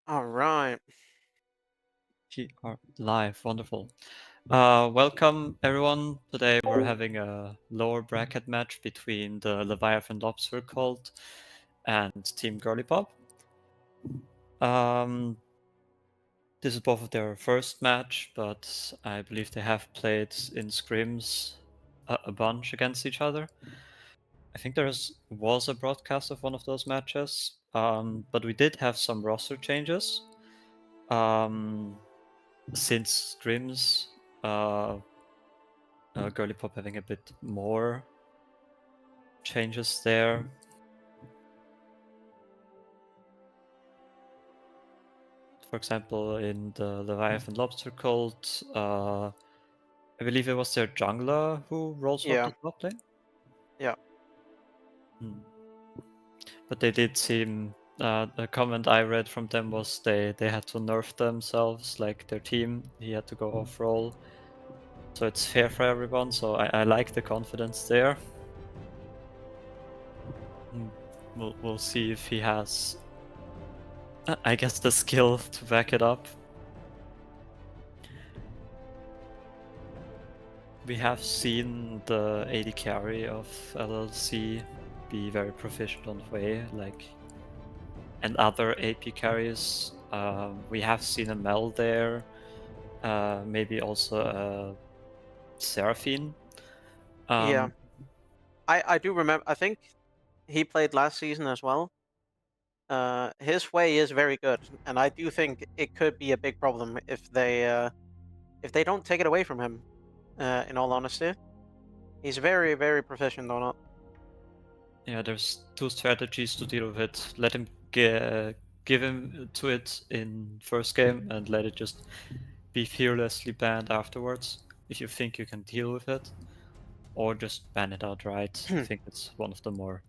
All right. COTR live, wonderful. Welcome everyone. Today we're having a lower bracket match between the Leviathan Lobster Cult and Team Girlypop. This is both of their first match, but I believe they have played in scrims a bunch against each other. I think there was a broadcast of one of those matches, but we did have some roster changes. Since scrims, Girlypop having a bit more changes there. For example, in the Leviathan Lobster Cult, I believe it was their jungler who role swapped Yeah. the top lane. Yeah. But they did seem. The comment I read from them was they had to nerf themselves, like their team. He had to go off role. So it's fair for everyone. So I like the confidence there. We'll see if he has, I guess, the skill to back it up. We have seen the AD carry of LLC be very proficient on Way, and other AP carries. We have seen a Mel there, maybe also a Seraphine. Yeah. I do remember. I think he played last season as well. His way is very good, and I do think it could be a big problem if they don't take it away from him. In all honesty, he's very, very proficient on it. Yeah, there's two strategies to deal with it. Let him give him to it in first game and let it just be fearlessly banned afterwards if you think you can deal with it, or just ban it outright. I think it's one of the more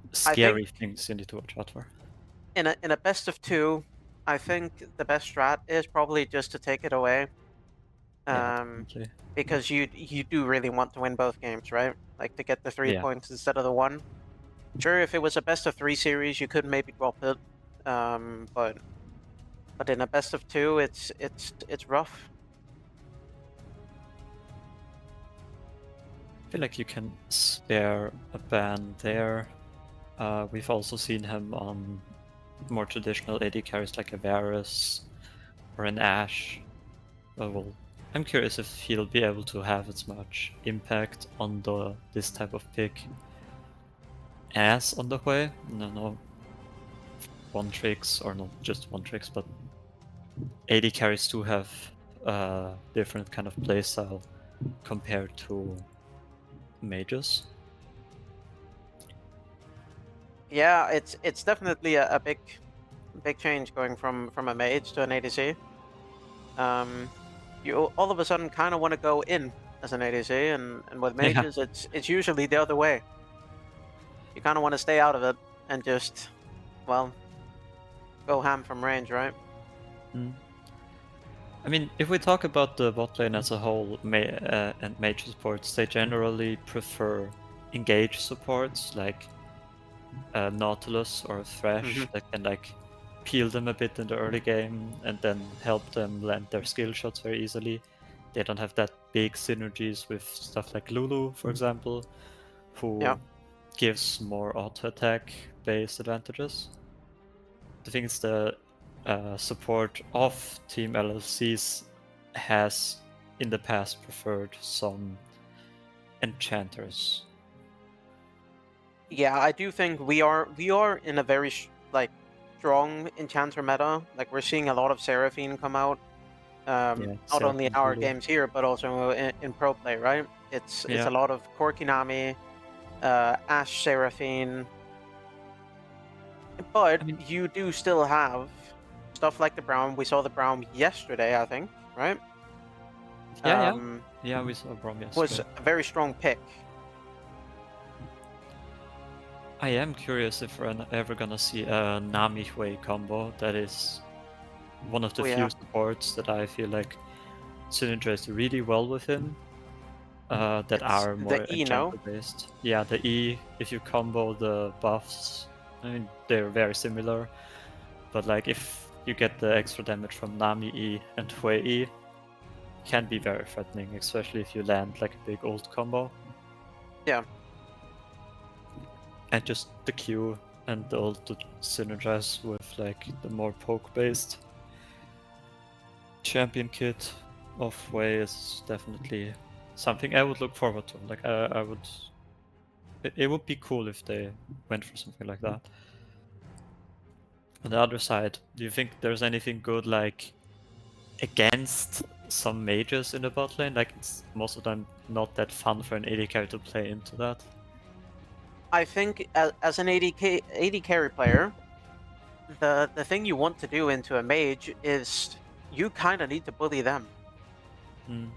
I think scary things you need to watch out for. in a best of two, I think the best strat is probably just to take it away. Yeah, definitely. Because you do really want to win both games, right? Like to get the 3 Yeah. points instead of the 1. Sure, if it was a best of 3 series, you could maybe drop it. But in a best of 2, it's rough. I feel like you can spare a ban there. We've also seen him on more traditional AD carries like a Varus or an Ashe. Well, I'm curious if he'll be able to have as much impact on this type of pick as on the Hui. No one tricks, or not just one tricks, but AD carries do have a different kind of playstyle compared to mages. Yeah, it's definitely a big change going from a mage to an ADC. You all of a sudden kind of want to go in as an ADC, and with mages, it's usually the other way. You kind of want to stay out of it and just, well, go ham from range, right? I mean, if we talk about the bot lane as a whole, and mage supports, they generally prefer engage supports like Nautilus or Thresh that can peel them a bit in the early game and then help them land their skill shots very easily. They don't have that big synergies with stuff like Lulu, for example, who gives more auto attack based advantages. The thing is, the support of Team LLCs has in the past preferred some enchanters. Yeah, I do think we are in a very strong enchanter meta. Like we're seeing a lot of Seraphine come out. Yeah, Not only in Seraphine our Lulu. games here, but also in pro play, right? It's Yeah. a lot of Korkinami, Ash Seraphine, but I mean, you do still have stuff like the Brown. We saw the Brown yesterday, I think, right? yeah, we saw Brom Was yesterday. a very strong pick. I am curious if we're ever gonna see a Nami Hui combo. That is one of the Oh few yeah, supports that I feel like synergize really well with him. That it's are the more E, no? enchanter based. Yeah, the E, if you combo the buffs, I mean, they're very similar. But like if you get the extra damage from Nami E and Hui E, can be very threatening, especially if you land like a big ult combo. Yeah. And just the Q and the ult to synergize with like the more poke based champion kit of Hui is definitely something I would look forward to. Like I would, it would be cool if they went for something like that. On the other side, do you think there's anything good like against some mages in the bot lane? Like it's most of the time not that fun for an AD carry to play into that. I think as an AD carry player, the thing you want to do into a mage is you kind of need to bully them. Mm.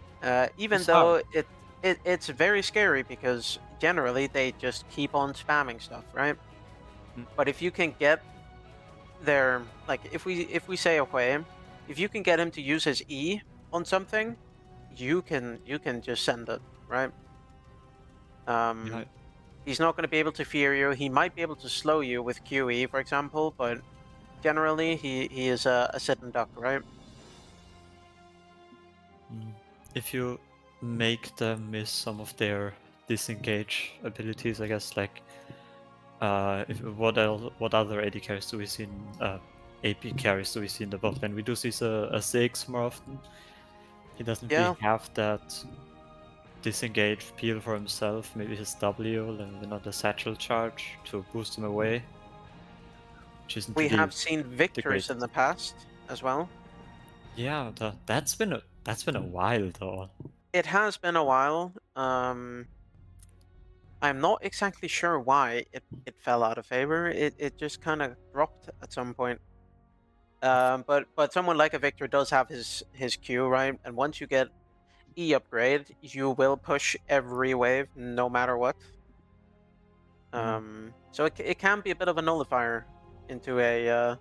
Even It's hard. though it's very scary because generally they just keep on spamming stuff, right? Mm. But if you can get their like if we say away, if you can get him to use his E on something, you can just send it, right? Yeah. He's not going to be able to fear you. He might be able to slow you with QE, for example, but generally he is a sit and duck, right? If you make them miss some of their disengage abilities, I guess like what other AD carries do we see in AP carries do we see in the bot lane? We do see a Ziggs more often. He doesn't Yeah, really have that disengage peel for himself, maybe his W and another satchel charge to boost him away, which isn't we really have seen the victors in greatest. the past as well. Yeah, that's been a while though. It has been a while. I'm not exactly sure why it fell out of favor. It just kind of dropped at some point. But someone like a Victor does have his Q, right? And once you get E upgrade, you will push every wave no matter what. So it can be a bit of a nullifier into a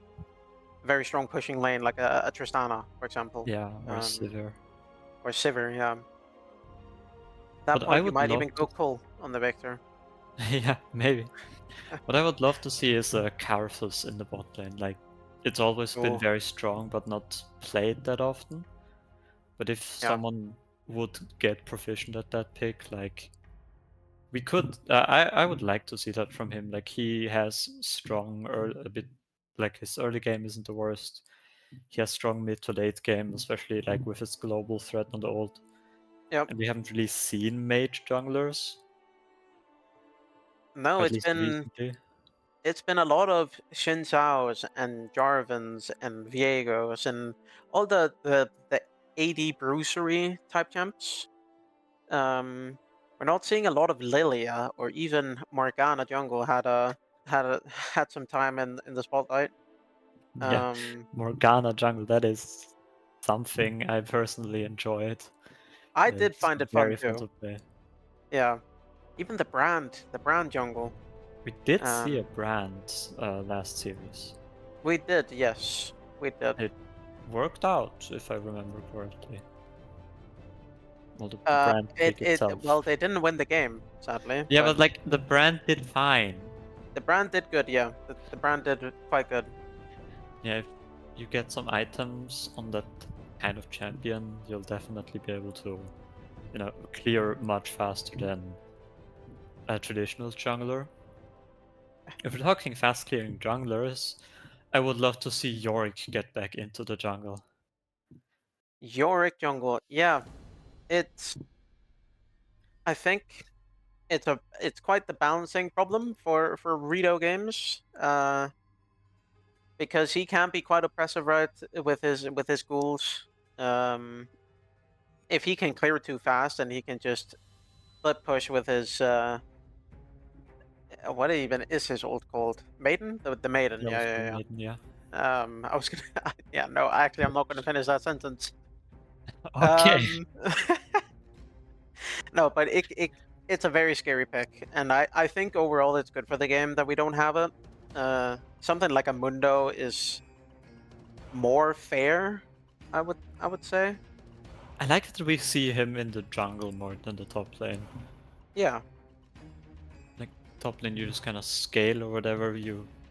very strong pushing lane like a Tristana, for example. Yeah, or Sivir. Or Sivir, yeah. At that But I point, you would might love even to. go cool on the Victor. Yeah, maybe. What I would love to see is a Karthus in the bot lane. Like, it's always been Oh, very strong, but not played that often. But if yeah. someone would get proficient at that pick, like, we could. I would like to see that from him. Like, he has strong, a bit, like, his early game isn't the worst. He has strong mid to late game, especially, like, with his global threat on the ult. Yep. And we haven't really seen mage junglers, No, at least recently. it's been a lot of Xin Zhao's and Jarvans and Viegos and all the AD Brucery type champs. We're not seeing a lot of Lilia or even Morgana jungle had some time in the spotlight. Yeah, Um, Morgana jungle, that is something I personally enjoyed. I did It's find it fun very fun too. to play. Yeah, even the brand jungle. We did see a Um, brand last series. we did, yes, we did. It worked out, if I remember correctly. Well, the brand pick itself. Well, they didn't win the game, sadly, Yeah, but but like the brand did fine. the brand did good. Yeah, the brand did quite good. Yeah, if you get some items on that kind of champion, you'll definitely be able to, clear much faster than a traditional jungler. If we're talking fast clearing junglers, I would love to see Yorick get back into the jungle. Yorick jungle, yeah, it's. I think it's quite the balancing problem for Rito games. Because he can be quite oppressive, right, with his ghouls. If he can clear too fast, and he can just flip push with his what even is his ult called? Maiden? The Maiden, Yeah, with the yeah. maiden, yeah. I was gonna, yeah, no, actually, I'm not gonna finish that sentence. Okay. No, but it's a very scary pick, and I think overall it's good for the game that we don't have it. Something like a Mundo is more fair, I would say. I like that we see him in the jungle more than the top lane. Yeah. Like, top lane, you just kind of scale or whatever.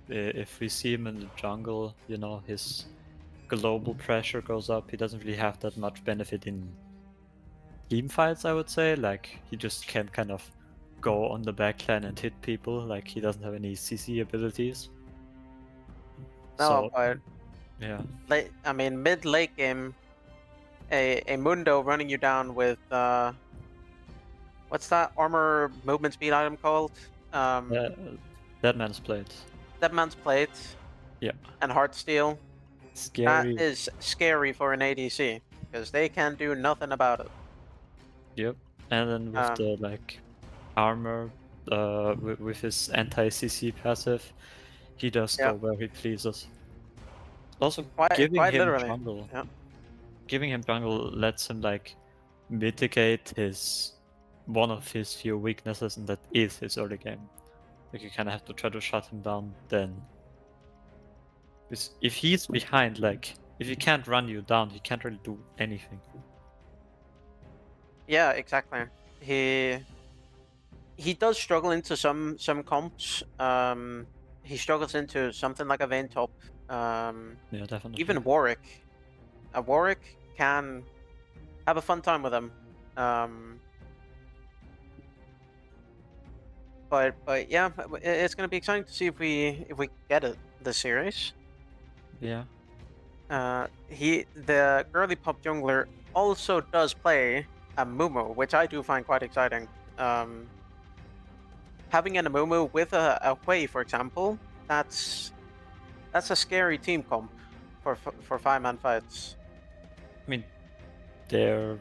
If we see him in the jungle, his global pressure goes up. He doesn't really have that much benefit in team fights, I would say. Like, he just can kind of go on the backline and hit people. Like, he doesn't have any CC abilities. No, So, but yeah. I mean, mid late game, a Mundo running you down with what's that armor movement speed item called? Uh, Dead Man's Blade. Dead Man's Plate. Yeah. And Heartsteel. That Scary. is scary for an ADC because they can do nothing about it. Yep. And then with Um, the, like, armor, with his anti-CC passive, he does yeah, go where he pleases. Also, quite literally. Yeah. giving him jungle lets him, like, mitigate one of his few weaknesses, and that is his early game. Like, you kind of have to try to shut him down then. Because if he's behind, like, if he can't run you down, he can't really do anything. Yeah, exactly. He does struggle into some comps. He struggles into something like a Vayne top. Yeah, definitely. Even Warwick. A Warwick can have a fun time with him. But yeah, it's gonna be exciting to see if we get it this series. Yeah. The Girlypop jungler also does play a Mumu, which I do find quite exciting. Having an Amumu with a Hui, for example, that's a scary team comp for 5-man fights. I mean, they're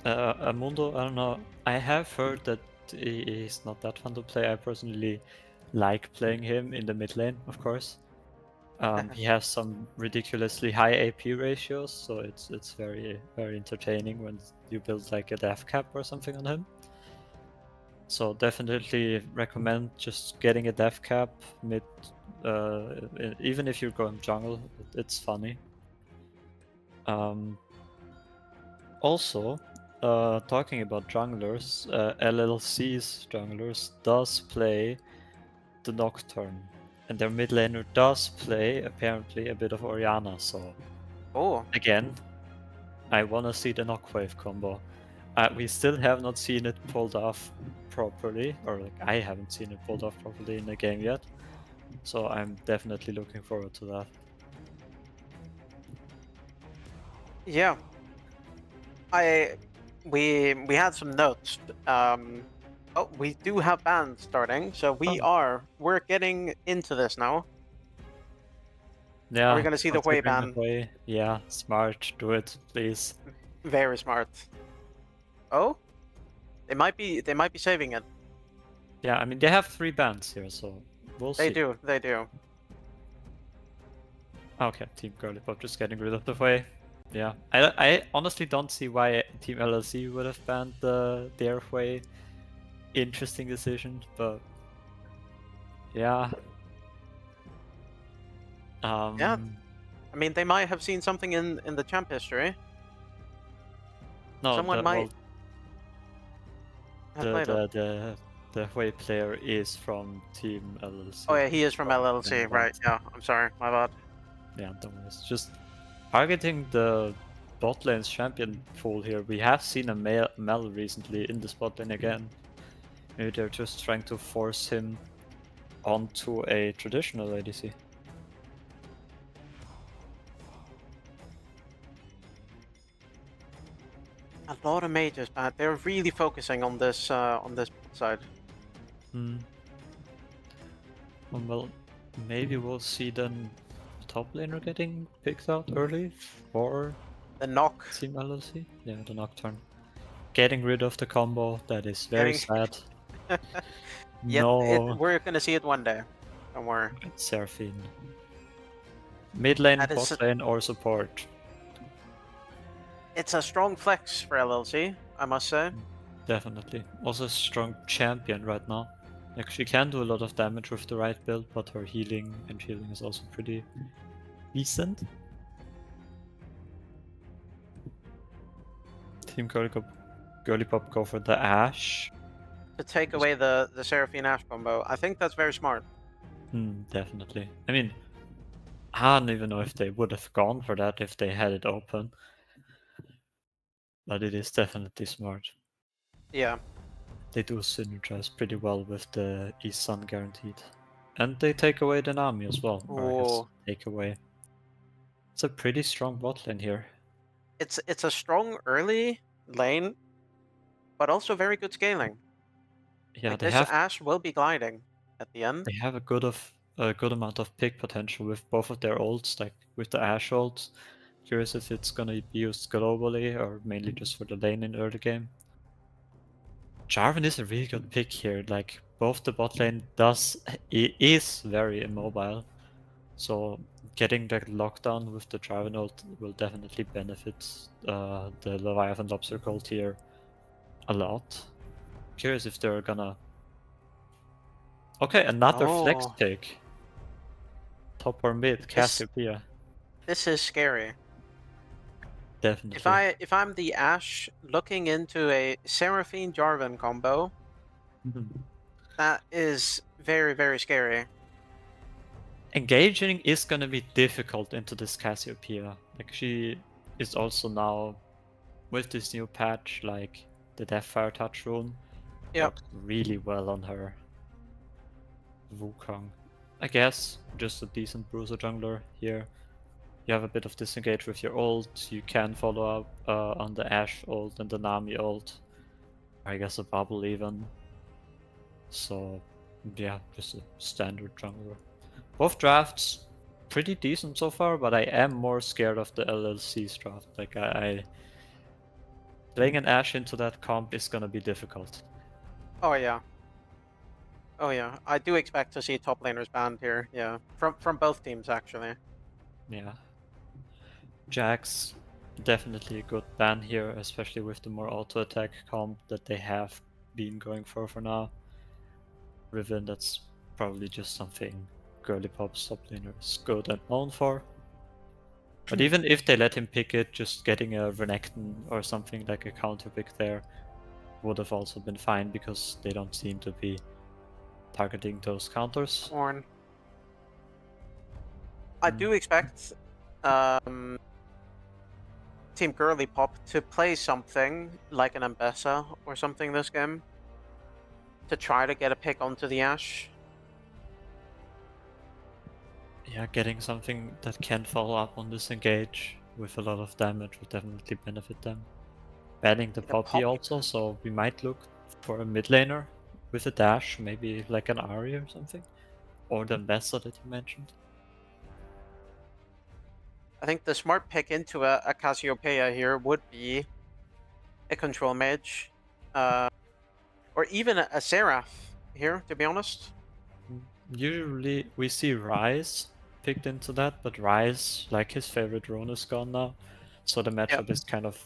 Mundo, I don't know. I have heard that he's not that fun to play. I personally like playing him in the mid lane, of course. He has some ridiculously high AP ratios, so it's very, very entertaining when you build like a death cap or something on him. So definitely recommend just getting a death cap mid, even if you're going jungle, it's funny. Also, talking about junglers, LLC's junglers does play the Nocturne, and their mid laner does play apparently a bit of Orianna. So, again, I wanna see the Knockwave combo. We still have not seen it pulled off properly, or like I haven't seen it pulled off properly in the game yet. So I'm definitely looking forward to that. Yeah, we had some notes. Oh, we do have bans starting, so we're getting into this now. Yeah, are we gonna see the Hui ban? Yeah, smart. Do it, please. Very smart. Oh, they might be saving it. Yeah, I mean they have 3 bans here, so we'll see. They do. Okay, Team Girlypop just getting rid of the Hui. Yeah, I honestly don't see why Team LLC would have banned their Hui. Interesting decision, but yeah. Yeah, I mean they might have seen something in the champ history. No, Someone might have played it. the the Hui player is from Team LLC. Oh yeah, he is from LLC, right? Yeah, I'm sorry, my bad. Yeah, don't worry. It's just targeting the bot lane's champion pool here. We have seen a Mel recently in the bot lane again. Maybe they're just trying to force him onto a traditional ADC. A lot of mages, but they're really focusing on this side. Well, maybe we'll see then top laner getting picked out early for The knock. Team LLC. Yeah, the Nocturne. Getting rid of the combo, that is very sad. No. We're gonna see it one day. Don't worry. It's Seraphine. Mid lane, bot lane, or support. It's a strong flex for LLC, I must say. Definitely. Also a strong champion right now. Like, she can do a lot of damage with the right build, but her healing is also pretty decent. Team Girlypop go for the Ashe. To take away the Seraphine Ashe combo. I think that's very smart. Definitely. I mean, I don't even know if they would have gone for that if they had it open. But it is definitely smart. Yeah. They do synergize pretty well with the East Sun guaranteed. And they take away the Nami as well. Or I guess take away. It's a pretty strong bot lane here. It's a strong early lane, but also very good scaling. Yeah, like, this Ashe will be gliding at the end. They have a good amount of pick potential with both of their ults, like with the Ashe ult. Curious if it's gonna be used globally or mainly just for the lane in early game. Jarvan is a really good pick here. Like, both the bot lane is very immobile, so getting that lockdown with the Jarvan ult will definitely benefit the Leviathan Lobster cult here a lot. Curious if they're gonna. Okay, another flex pick. Top or mid, Cassiopeia. This is scary. Definitely. If I'm the Ashe looking into a Seraphine Jarvan combo, that is very, very scary. Engaging is gonna be difficult into this Cassiopeia. Like, she is also now with this new patch, like the Deathfire Touch rune, works really well on her. Wukong. I guess just a decent bruiser jungler here. You have a bit of disengage with your ult, you can follow up on the Ashe ult and the Nami ult. I guess a bubble even. So yeah, just a standard jungler. Both drafts pretty decent so far, but I am more scared of the LLC's draft. Like, playing an Ashe into that comp is gonna be difficult. Oh yeah. Oh yeah, I do expect to see top laners banned here. Yeah, from both teams actually. Yeah. Jax, definitely a good ban here, especially with the more auto attack comp that they have been going for now. Riven, that's probably just something Girlypop's top laner is good and known for. But even if they let him pick it, just getting a Renekton or something like a counter pick there would have also been fine, because they don't seem to be targeting those counters. I do expect Team Girlypop to play something like an Ambessa or something this game to try to get a pick onto the Ashe. Yeah, getting something that can follow up on this engage with a lot of damage would definitely benefit them. Banning the Poppy also, so we might look for a mid laner with a dash, maybe like an Ahri or something. Or the Ambessa that you mentioned. I think the smart pick into a Cassiopeia here would be a control mage. Or even a Seraph here, to be honest. Usually we see Ryze picked into that, but Ryze, like, his favorite rune is gone now. So the matchup is kind of,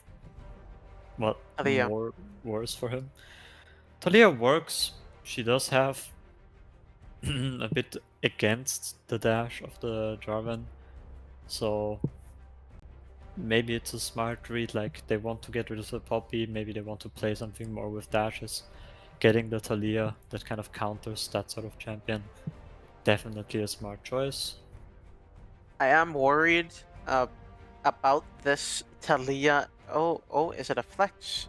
well, more worse for him. Talia works. She does have a bit against the dash of the Jarvan. So maybe it's a smart read, like they want to get rid of the Poppy, maybe they want to play something more with dashes. getting the Thalia that kind of counters that sort of champion. Definitely a smart choice. I am worried about this Thalia. Oh, is it a flex?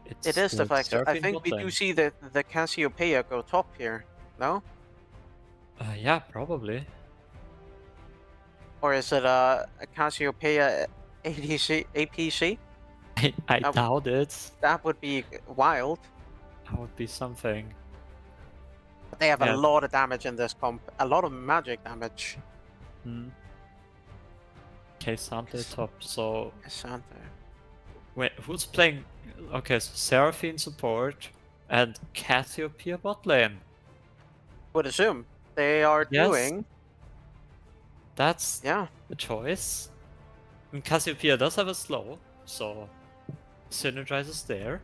It It's is the the flex. I Seraphine think bot we do lane. see the Cassiopeia go top here. No? Yeah, probably. Or is it a Cassiopeia ADC APC? I doubt it. That would be wild. That would be something. But they have a Yeah. lot of damage in this comp. A lot of magic damage. Sante top. So Santa. wait, who's playing? Okay, so Seraphine support and Cassiopeia bot lane. Would assume they are Yes, doing. that's Yeah. the choice. And Cassiopeia does have a slow, so synergizes there.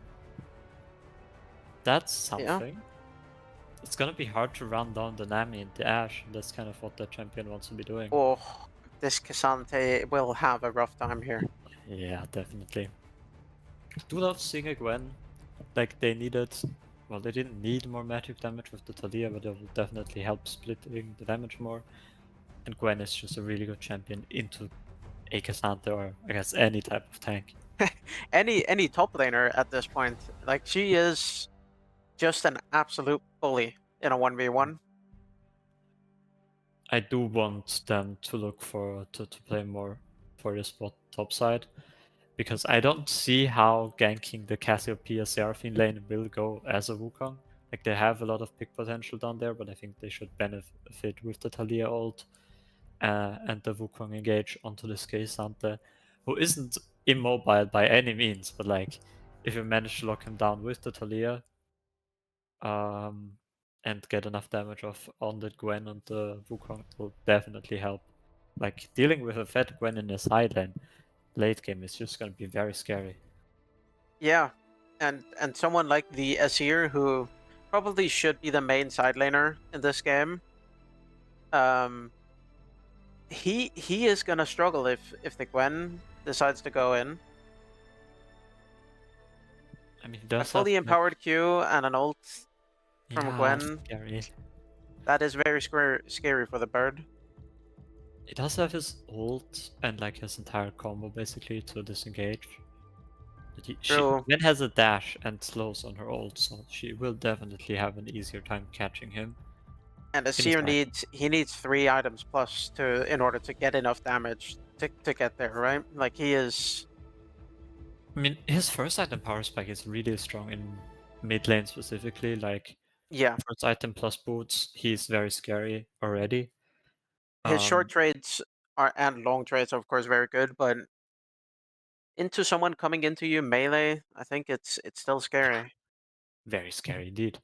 That's something. Yeah. It's gonna be hard to run down the Nami and the Ashe, and that's kind of what the champion wants to be doing. Oh, this Cassante will have a rough time here. Yeah, definitely. Do love seeing a Gwen. Like they needed, well, they didn't need more magic damage with the Thalia, but it will definitely help splitting the damage more. And Gwen is just a really good champion into a Cassandra or I guess any type of tank. Any top laner at this point, like she is just an absolute bully in a 1v1. I do want them to look for to play more for this bot top side, because I don't see how ganking the Cassiopeia Seraphine lane will go as a Wukong. Like they have a lot of pick potential down there, but I think they should benefit with the Thalia ult and the Wukong engage onto this Sante, who isn't immobile by any means, but like if you manage to lock him down with the Thalia, and get enough damage off on the Gwen and the Wukong will definitely help. Like dealing with a fat Gwen in a side lane late game is just gonna be very scary. Yeah, and someone like the Azir, who probably should be the main side laner in this game. He is gonna struggle if the Gwen decides to go in. I mean, he A does have fully empowered Q and an ult from Gwen. scary. That is very scary for the bird. He does have his ult and like his entire combo basically to disengage. But True. Gwen has a dash and slows on her ult, so she will definitely have an easier time catching him. And Azir needs 3 items plus in order to get enough damage to get there, right? Like he is. I mean, his first item power spike is really strong in mid lane specifically. Like, Yeah, first item plus boots, he's very scary already. his short trades are and long trades are of course very good, but into someone coming into you melee, I think it's still scary. Very scary indeed.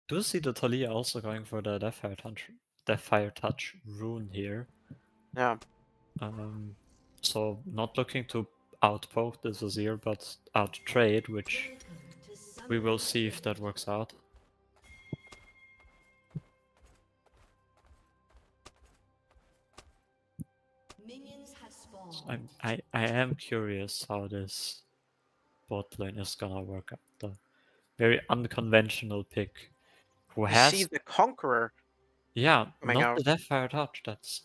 Do you see the Thalia also going for the Deathfire Touch rune here? Yeah. So not looking to outpoke the Azir, but out-trade, which we will see if that works out. So I am curious how this bot lane is gonna work out. The very unconventional pick. Who You see has the Conqueror yeah, coming not the out. Deathfire Touch, that's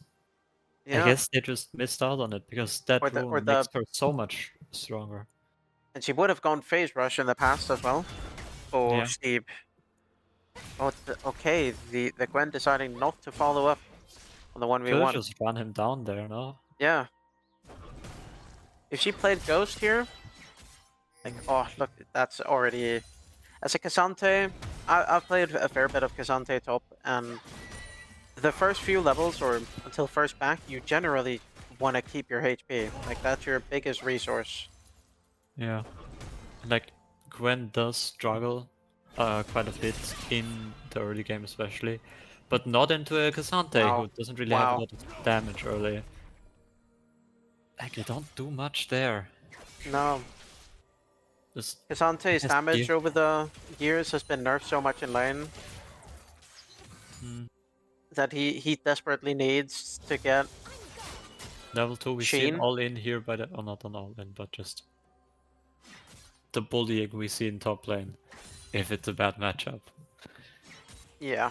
I Yeah. guess they just missed out on it because that Or rune the makes her so much stronger. and she would have gone phase rush in the past as well. Oh, Yeah. steep. Oh, okay. The Gwen deciding not to follow up on the Could have 1v1. just run him down there, no? Yeah. If she played Ghost here, like, oh, look, that's already. As a Cassante, I've played a fair bit of Cassante top, and the first few levels, or until first back, you generally want to keep your HP. Like, that's your biggest resource. Yeah. Like, Gwen does struggle quite a bit in the early game especially, but not into a Cassante who Wow. doesn't really have a Wow. lot of damage early. Like, they don't do much there. No. Just Cassante's damage over the years has been nerfed so much in lane that he desperately needs to get Level 2, we see an Sheen. all in here by the, oh not an all in, but just the bullying we see in top lane if it's a bad matchup. Yeah.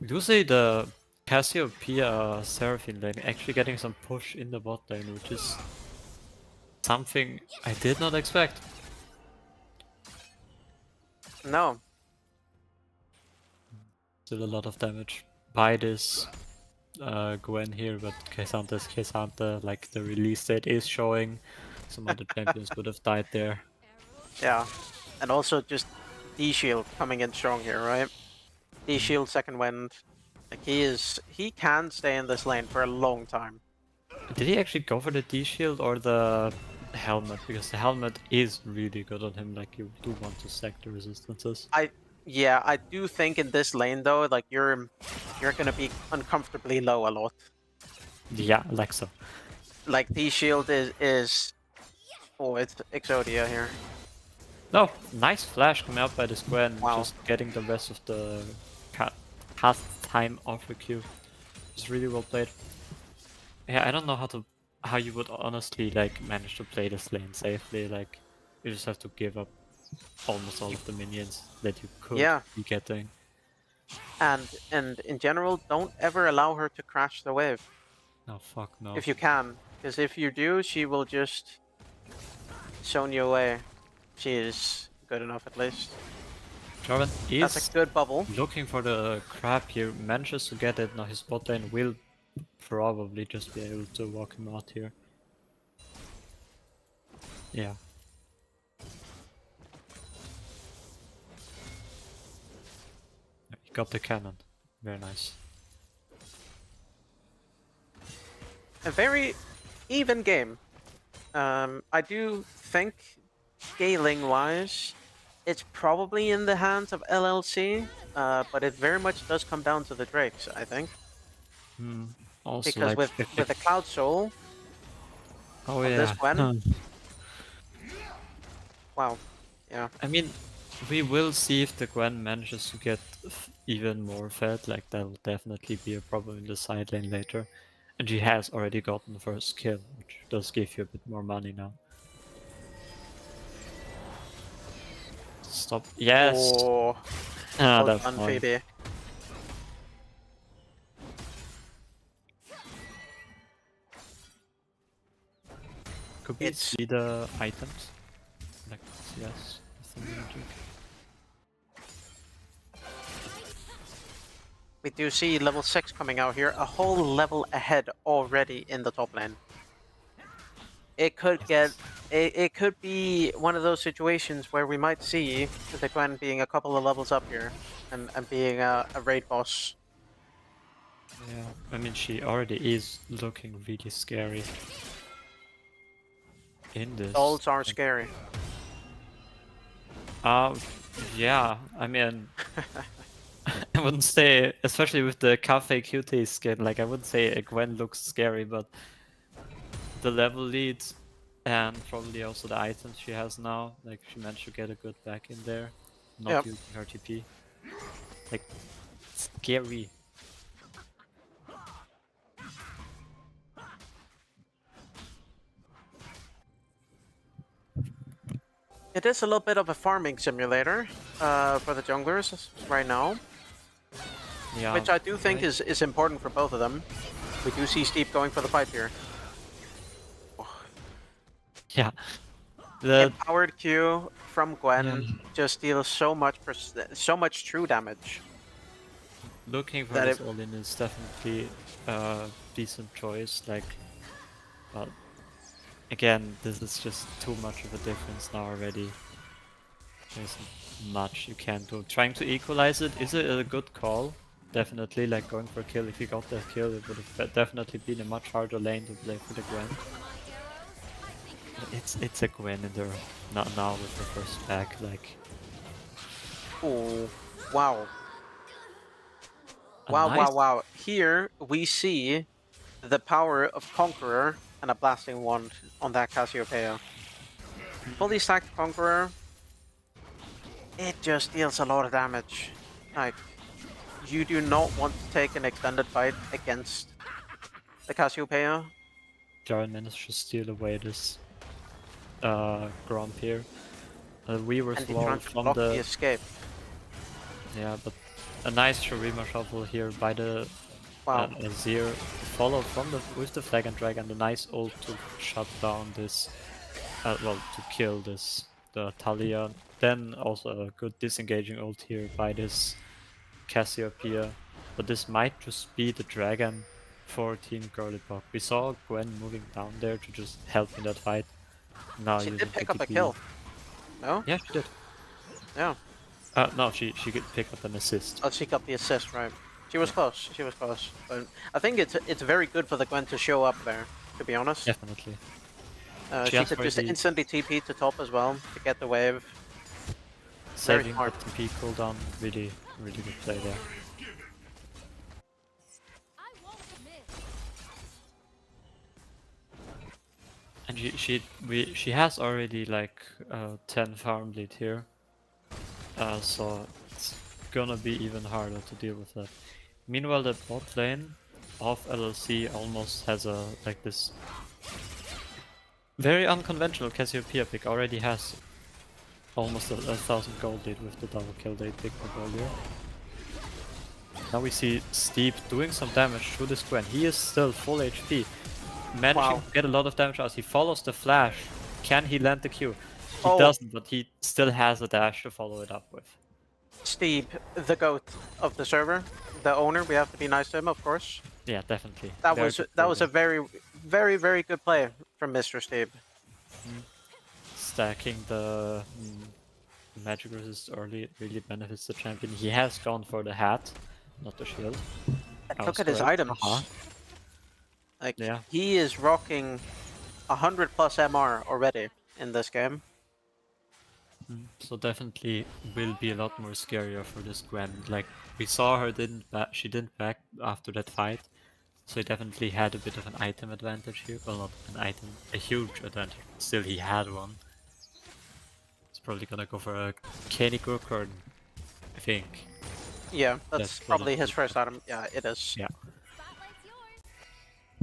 We do see the Cassiopeia Seraphine lane actually getting some push in the bot lane, which is something I did not expect. No. Still a lot of damage by this Gwen here, but K'Sante is K'Sante, like the release date is showing. Some other champions would have died there. Yeah. And also just D-Shield coming in strong here, right? D-Shield second wind. Like he can stay in this lane for a long time. Did he actually go for the D-Shield or the helmet? Because the helmet is really good on him, like you do want to stack the resistances. Yeah, I do think in this lane though, like you're gonna be uncomfortably low a lot. Yeah, like so. Like D-Shield is oh, it's Exodia here. No, nice flash coming out by this Gwen, Wow. just getting the rest of the cast time off the queue. It's really well played. Yeah, I don't know how you would honestly like manage to play this lane safely. Like you just have to give up almost all of the minions that you could be getting. And in general, don't ever allow her to crash the wave. No, fuck no. If you can, because if you do, she will just zone you away. She is good enough at least. Jarvan is That's a good bubble. looking for the crab here, manages to get it. Now his bot lane will probably just be able to walk him out here. Yeah. He got the cannon. Very nice. A very even game. I do think scaling-wise, it's probably in the hands of LLC, but it very much does come down to the Drakes, I think. Also, because like, with the Cloud Soul of this Gwen, wow, yeah. I mean, we will see if the Gwen manages to get even more fed. Like that'll definitely be a problem in the side lane later. And she has already gotten the first kill, which does give you a bit more money now. Stop. Yes! Oh, Ah, well that's done, fine. Phoebe. Could we see the items? Like, yes, magic. We do see level 6 coming out here, a whole level ahead already in the top lane. It could get, it could be one of those situations where we might see the Gwen being a couple of levels up here and being a raid boss. Yeah, I mean she already is looking really scary in this. Dolls are scary. Yeah, I mean I wouldn't say, especially with the Cafe Cutie skin, like I wouldn't say a Gwen looks scary, but the level leads and probably also the items she has now, like she managed to get a good back in there, not using her TP. Like, scary. It is a little bit of a farming simulator for the junglers right now. Yeah, which I do think is important for both of them. We do see Steep going for the fight here. Yeah. The empowered Q from Gwen just deals so much true damage. Looking for this all-in is definitely a decent choice. Like, but again, this is just too much of a difference now already. There's much you can do. Trying to equalize it is a good call. Definitely, like going for a kill. If you got that kill, it would have definitely been a much harder lane to play for the Gwen. It's a Gwen in there, not now with the first back, like. Oh, wow. Wow. Here we see the power of Conqueror and a blasting wand on that Cassiopeia. Fully stacked Conqueror, it just deals a lot of damage. Like, you do not want to take an extended fight against the Cassiopeia. Jarvan managed to steal away this Gromp here. Weaver's And he wall trying to from block the the... escape. Yeah, but a nice Shurima shuffle here by the Wow. Azir. Followed from the with the flag and dragon. The nice ult to shut down this, well, to kill this the Talia. Then also a good disengaging ult here by this Cassiopeia. But this might just be the dragon for Team Girlypop. We saw Gwen moving down there to just help in that fight. Now She using did pick up a TTP. kill. No? Yeah, she did. Yeah. No, she could pick up an assist. Oh, she got the assist, right. She was close. She was close. But I think it's very good for the Gwen to show up there, to be honest. Definitely. She could just instantly TP to top as well to get the wave. Saving the TP cooldown, really good play there. And she has already like 10 farm lead here, so it's gonna be even harder to deal with that. Meanwhile, the bot lane of LLC almost has a like this very unconventional Cassiopeia pick. Already has almost a 1000 gold lead with the double kill they picked up earlier. Now we see Steep doing some damage to this Gwen. He is still full HP. Managing to get a lot of damage out. He follows the flash. Can he land the Q? He doesn't, but he still has a dash to follow it up with. Steve, the goat of the server, the owner, we have to be nice to him, of course. Yeah, definitely. That was a very good play from Mr. Steve. Stacking the magic resist early really benefits the champion. He has gone for the hat, not the shield. Look at his items. Like, yeah. He is rocking 100 plus MR already in this game. So definitely will be a lot more scarier for this Gwen. Like, we saw her she didn't back after that fight. So he definitely had a bit of an item advantage here. Well, not an item, a huge advantage. Still, he had one. He's probably gonna go for a Kenny Gurkern, I think. Yeah, that's probably his first item. Yeah, it is. Yeah.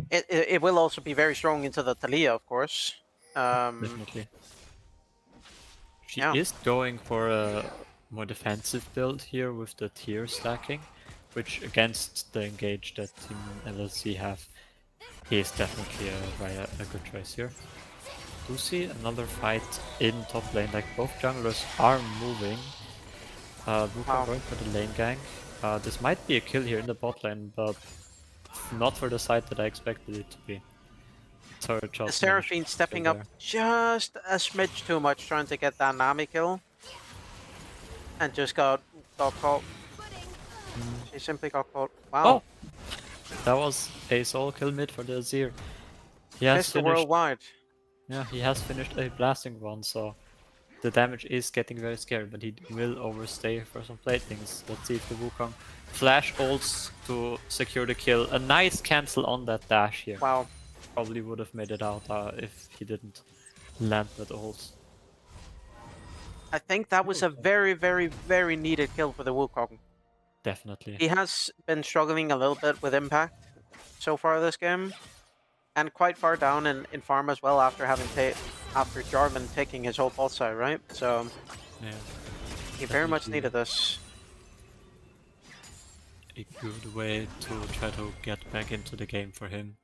It will also be very strong into the Talia, of course. Definitely. She is going for a more defensive build here with the tier stacking, which against the engage that Team LLC have, is definitely a good choice here. Do see another fight in top lane, like both junglers are moving. Luca going for the lane gang. This might be a kill here in the bot lane, but not for the side that I expected it to be. The Seraphine stepping up just a smidge too much, trying to get that Nami kill. And just got caught. She simply got caught. Wow. Oh! That was a solo kill mid for the Azir. He has finished worldwide. Yeah, he has finished a blasting one, so the damage is getting very scary, but he will overstay for some platings. Let's see if the Wukong flash ults to secure the kill. A nice cancel on that dash here. Wow. Probably would have made it out if he didn't land that ult. I think that was a very needed kill for the Wukong. Definitely. He has been struggling a little bit with impact so far this game. And quite far down in farm as well after after Jarvan taking his whole bot side, right? So yeah, he very much needed this. A good way to try to get back into the game for him.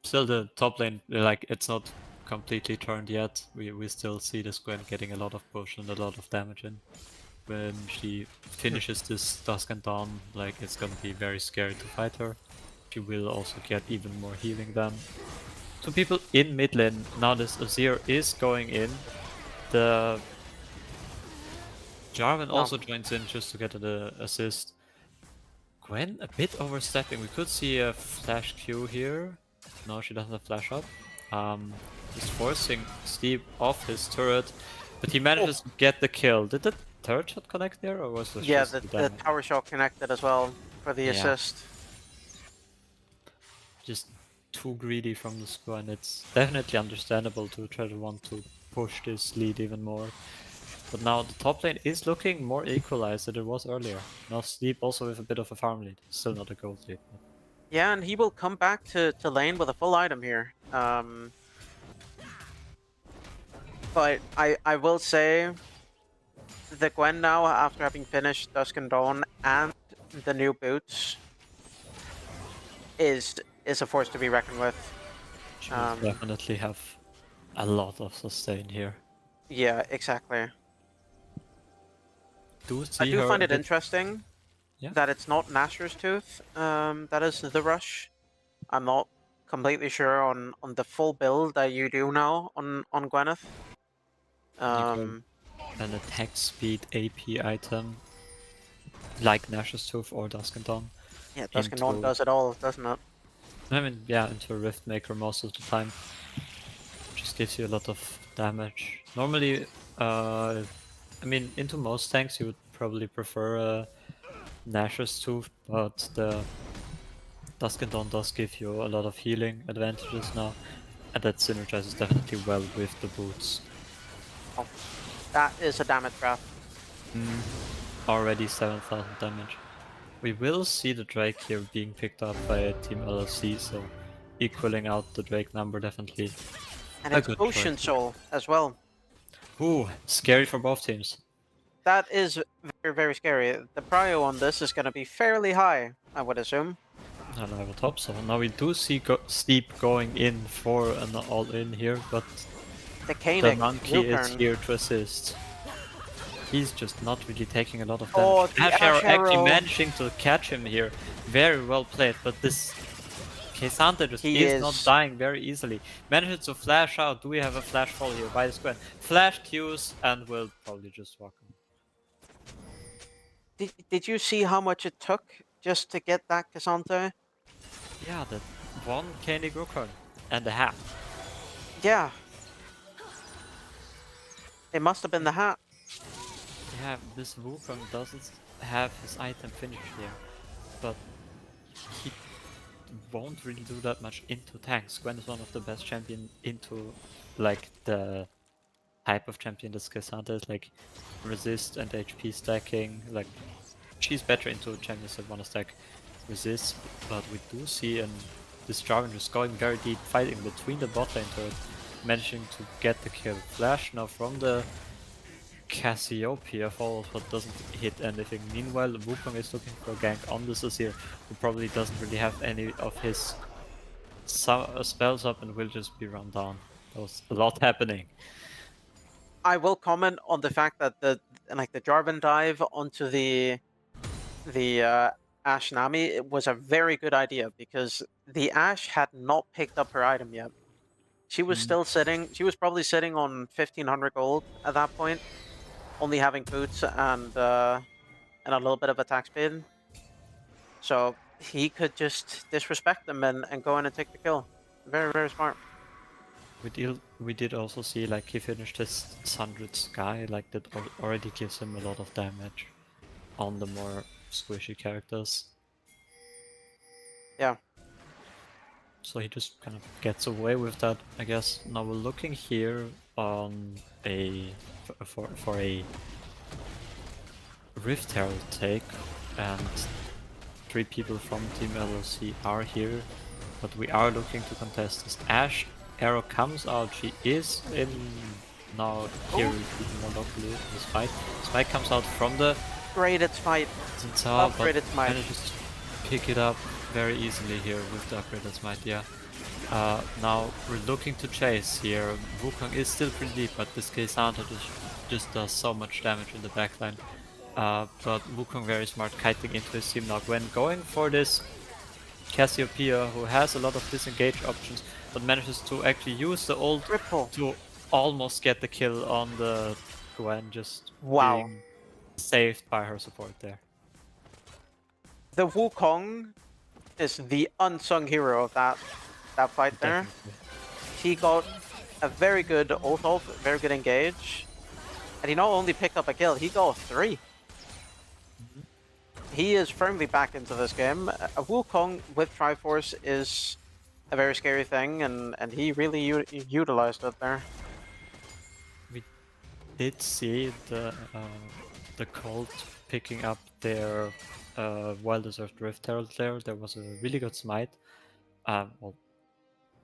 Still, the top lane, like, it's not completely turned yet. We still see this Gwen getting a lot of push and a lot of damage in. When she finishes this Dusk and Dawn, like, it's gonna be very scary to fight her. She will also get even more healing then. Two people in mid lane. Now this Azir is going in. The Jarvan also joins in just to get the assist. Gwen a bit overstepping. We could see a flash Q here. No, she doesn't have flash up. He's forcing Steve off his turret, but he manages to get the kill. Did the turret shot connect there, or was this just the tower shot connected as well for the assist. Just too greedy from the squad, and it's definitely understandable to try to want to push this lead even more. But now the top lane is looking more equalized than it was earlier. Now Sleep also with a bit of a farm lead. Still not a gold lead. Yeah, and he will come back to lane with a full item here. But I will say the Gwen now, after having finished Dusk and Dawn and the new boots, is a force to be reckoned with. She will definitely have a lot of sustain here. Yeah, exactly. I do find it interesting that it's not Nashor's Tooth that is the rush. I'm not completely sure on the full build that you do now on Gwyneth. An attack speed AP item like Nash's Tooth or Dusk and Dawn. Yeah, Dusk and Dawn does it all, doesn't it? I mean, yeah, into a Rift Maker most of the time. Just gives you a lot of damage. Normally, I mean, into most tanks you would probably prefer a Nashor's Tooth, but the Dusk and Dawn does give you a lot of healing advantages now, and that synergizes definitely well with the boots. Oh, that is a damage graph. Already 7,000 damage. We will see the Drake here being picked up by Team LLC, so equaling out the Drake number definitely. And it's Ocean Soul as well. Ooh, scary for both teams. That is very, very scary. The prio on this is going to be fairly high, I would assume. And I would hope so. Now we do see Steep going in for an all-in here, but the monkey is here to assist. He's just not really taking a lot of damage. Oh, Ash Arrow actually managing to catch him here. Very well played, but this K'Sante just is not dying very easily. Manages to flash out. Do we have a flash fall here by the square? Flash Qs and will probably just walk him. Did you see how much it took just to get that K'Sante? Yeah, that one Candy Wukong and a hat. Yeah. It must have been the hat. Yeah, this Wukong doesn't have his item finished here, but he won't really do that much into tanks. Gwen is one of the best champion into like the type of champion that K'Sante is, like resist and HP stacking. Like she's better into champions that wanna stack resist, but we do see this Jarvan just going very deep, fighting between the bot lane turret, managing to get the kill. Flash now from the Cassiopeia falls but doesn't hit anything. Meanwhile, Wukong is looking for a gank on this Azir, who probably doesn't really have any of his spells up and will just be run down. There was a lot happening. I will comment on the fact that the Jarvan dive onto the Ashe Nami, it was a very good idea because the Ashe had not picked up her item yet. She was still sitting. She was probably sitting on 1,500 gold at that point, only having boots and a little bit of attack speed. So he could just disrespect them and go in and take the kill. Very, very smart. We did also see like he finished his 100 Sky, like that already gives him a lot of damage on the more squishy characters. Yeah. So he just kind of gets away with that, I guess. Now we're looking here on for a Rift Herald take, and 3 people from Team LLC are here, but we are looking to contest this. Ashe Arrow comes out, she is in now here even more locally in this fight. Spike comes out from the upgraded fight. Upgraded smite. Manages to pick it up very easily here with the upgraded smite, yeah. Now we're looking to chase here. Wukong is still pretty deep, but this K'Sante just does so much damage in the backline. But Wukong very smart, kiting into his team now. Gwen going for this Cassiopeia, who has a lot of disengage options, but manages to actually use the ult to almost get the kill on the Gwen, just being saved by her support there. The Wukong is the unsung hero of that fight there. He got a very good ult off, very good engage, and he not only picked up a kill, he got 3. He is firmly back into this game. A Wukong with Triforce is a very scary thing, and he really utilized it there. We did see the the Cult picking up their well-deserved Rift Herald there was a really good smite. Well,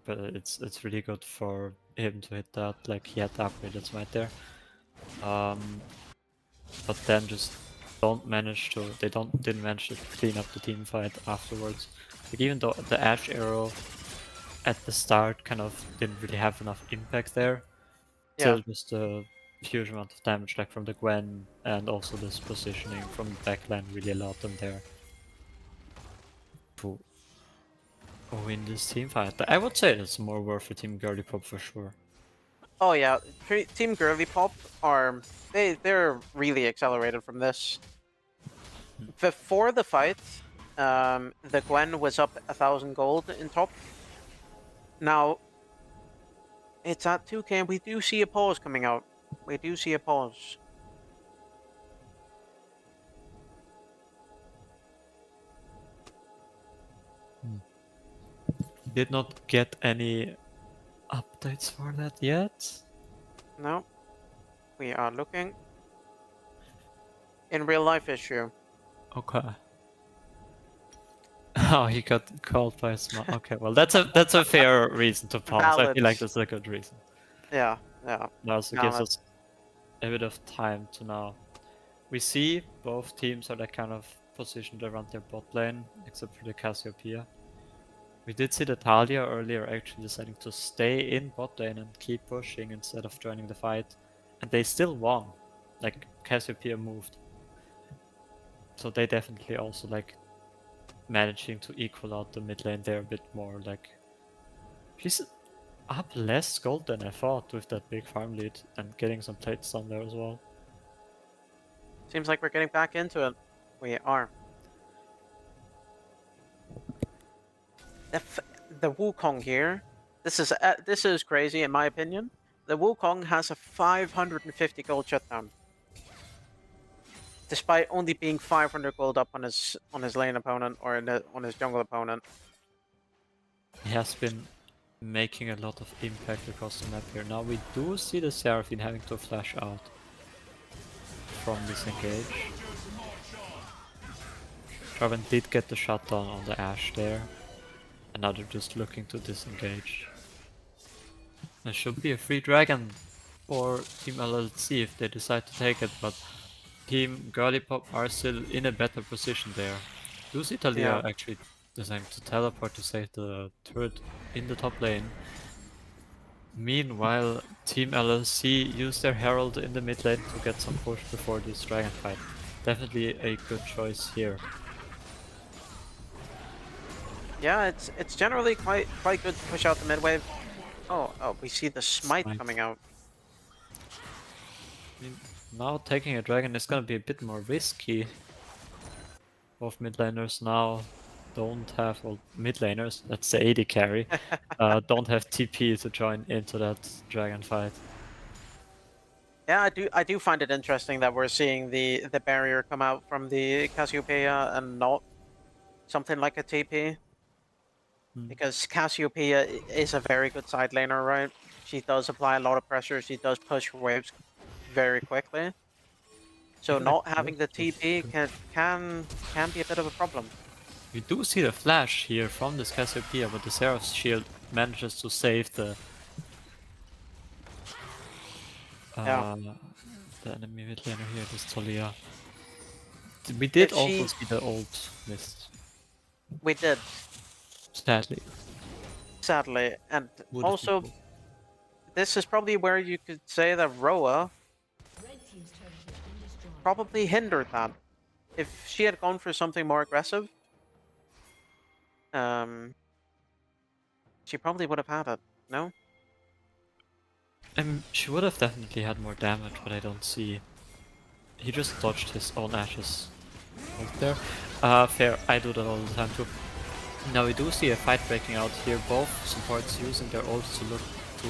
but it's really good for him to hit that. Like he had the upgraded smite there. But then just didn't manage to clean up the team fight afterwards. Like even though the Ash arrow at the start kind of didn't really have enough impact there, Yeah. still just a huge amount of damage like from the Gwen and also this positioning from the backline really allowed them there to win this team fight. I would say it's more worth for Team Girlypop for sure. Oh yeah, Team Girlypop are they're really accelerated from this. Before the fight, the Gwen was up 1,000 gold in top. Now it's at 2k, and we do see a pause coming out. We do see a pause. Did not get any updates for that yet. No, we are looking. In real life issue. Okay. Oh, he got called by a smart. Okay, well that's a fair reason to pause. I Valid. feel like that's a good reason. Yeah, yeah. It also gives Valid. us a bit of time to now. We see both teams are like kind of positioned around their bot lane, except for the Cassiopeia. We did see the Talia earlier actually deciding to stay in bot lane and keep pushing instead of joining the fight, and they still won. Like Cassiopeia moved, so they definitely also like managing to equal out the mid lane there a bit more. Like she's up less gold than I thought with that big farm lead and getting some plates on there as well. Seems like we're getting back into it. We are. The Wukong here. This is crazy in my opinion. The Wukong has a 550 gold shutdown, despite only being 500 gold up on his lane opponent or on his jungle opponent. He has been making a lot of impact across the map here. Now we do see the Seraphine having to flash out from this engage. Draven did get the shutdown on the Ashe there, and now they're just looking to disengage. There should be a free dragon for Team LLC if they decide to take it, but Team Girlypop are still in a better position there. Do see Talia actually deciding to teleport to save the turret in the top lane. Meanwhile, Team LLC use their Herald in the mid lane to get some push before this dragon fight. Definitely a good choice here. Yeah, it's generally quite good to push out the mid wave. Oh, we see the smite coming out. I mean, now taking a dragon is gonna be a bit more risky. Both mid laners now don't have, well, mid laners, that's the AD carry, don't have TP to join into that dragon fight. Yeah, I do find it interesting that we're seeing the barrier come out from the Cassiopeia and not something like a TP. Because Cassiopeia is a very good side laner, right? She does apply a lot of pressure, she does push waves very quickly. So not having the TP can be a bit of a problem. We do see the flash here from this Cassiopeia, but the Seraph's shield manages to save the enemy mid laner here, this Talia. We did also see the ult mist. We did. Sadly. And also, this is probably where you could say that Roa probably hindered that. If she had gone for something more aggressive, she probably would have had it, no? She would have definitely had more damage, but I don't see. He just dodged his own ashes right there. Fair, I do that all the time too. Now we do see a fight breaking out here, both supports using their ults to look to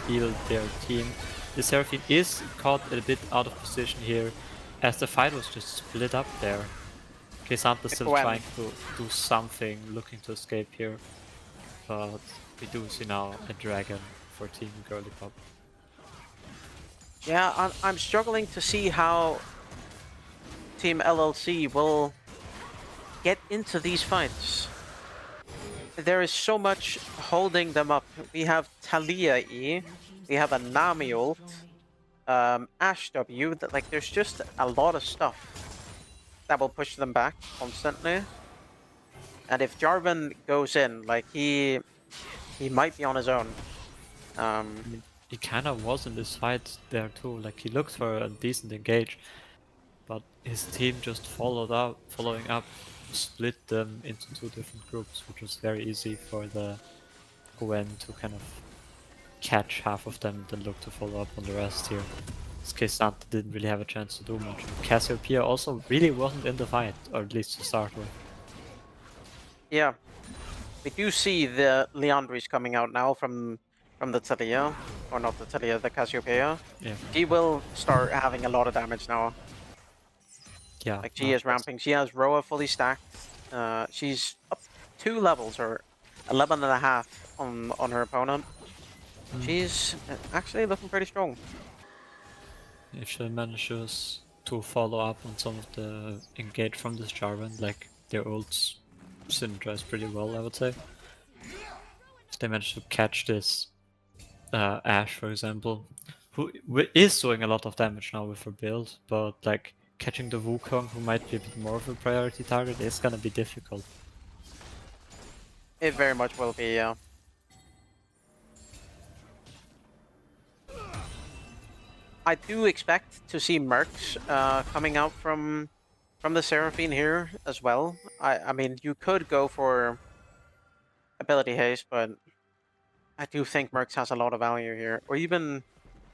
heal their team. The Seraphine is caught a bit out of position here, as the fight was just split up there. K'Sante still trying to do something, looking to escape here, but we do see now a dragon for Team Girlypop. Yeah, I'm struggling to see how Team LLC will get into these fights. There is so much holding them up. We have Talia E, we have a Nami ult, Ash W. That like, there's just a lot of stuff that will push them back constantly. And if Jarvan goes in, like he might be on his own. He kind of was in this fight there too. Like he looked for a decent engage, but his team just following up, split them into 2 different groups, which was very easy for the Gwen to kind of catch half of them, then look to follow up on the rest here. In this case, Santa didn't really have a chance to do much. Cassiopeia also really wasn't in the fight, or at least to start with. Yeah, we do see the Leandris coming out now from the Talia, or not the Talia, the Cassiopeia. Yeah. She will start having a lot of damage now. Yeah. Like she is ramping. She has Roa fully stacked. She's up 2 levels or 11.5 on her opponent. She's actually looking pretty strong. If she manages to follow up on some of the engage from this Jarvan, like their ults synergize pretty well, I would say. If they manage to catch this Ashe, for example, who is doing a lot of damage now with her build, but like catching the Wukong, who might be a bit more of a priority target, is gonna be difficult. It very much will be, yeah. I do expect to see Mercs coming out from the Seraphine here as well. I mean, you could go for ability haste, but I do think Mercs has a lot of value here. Or even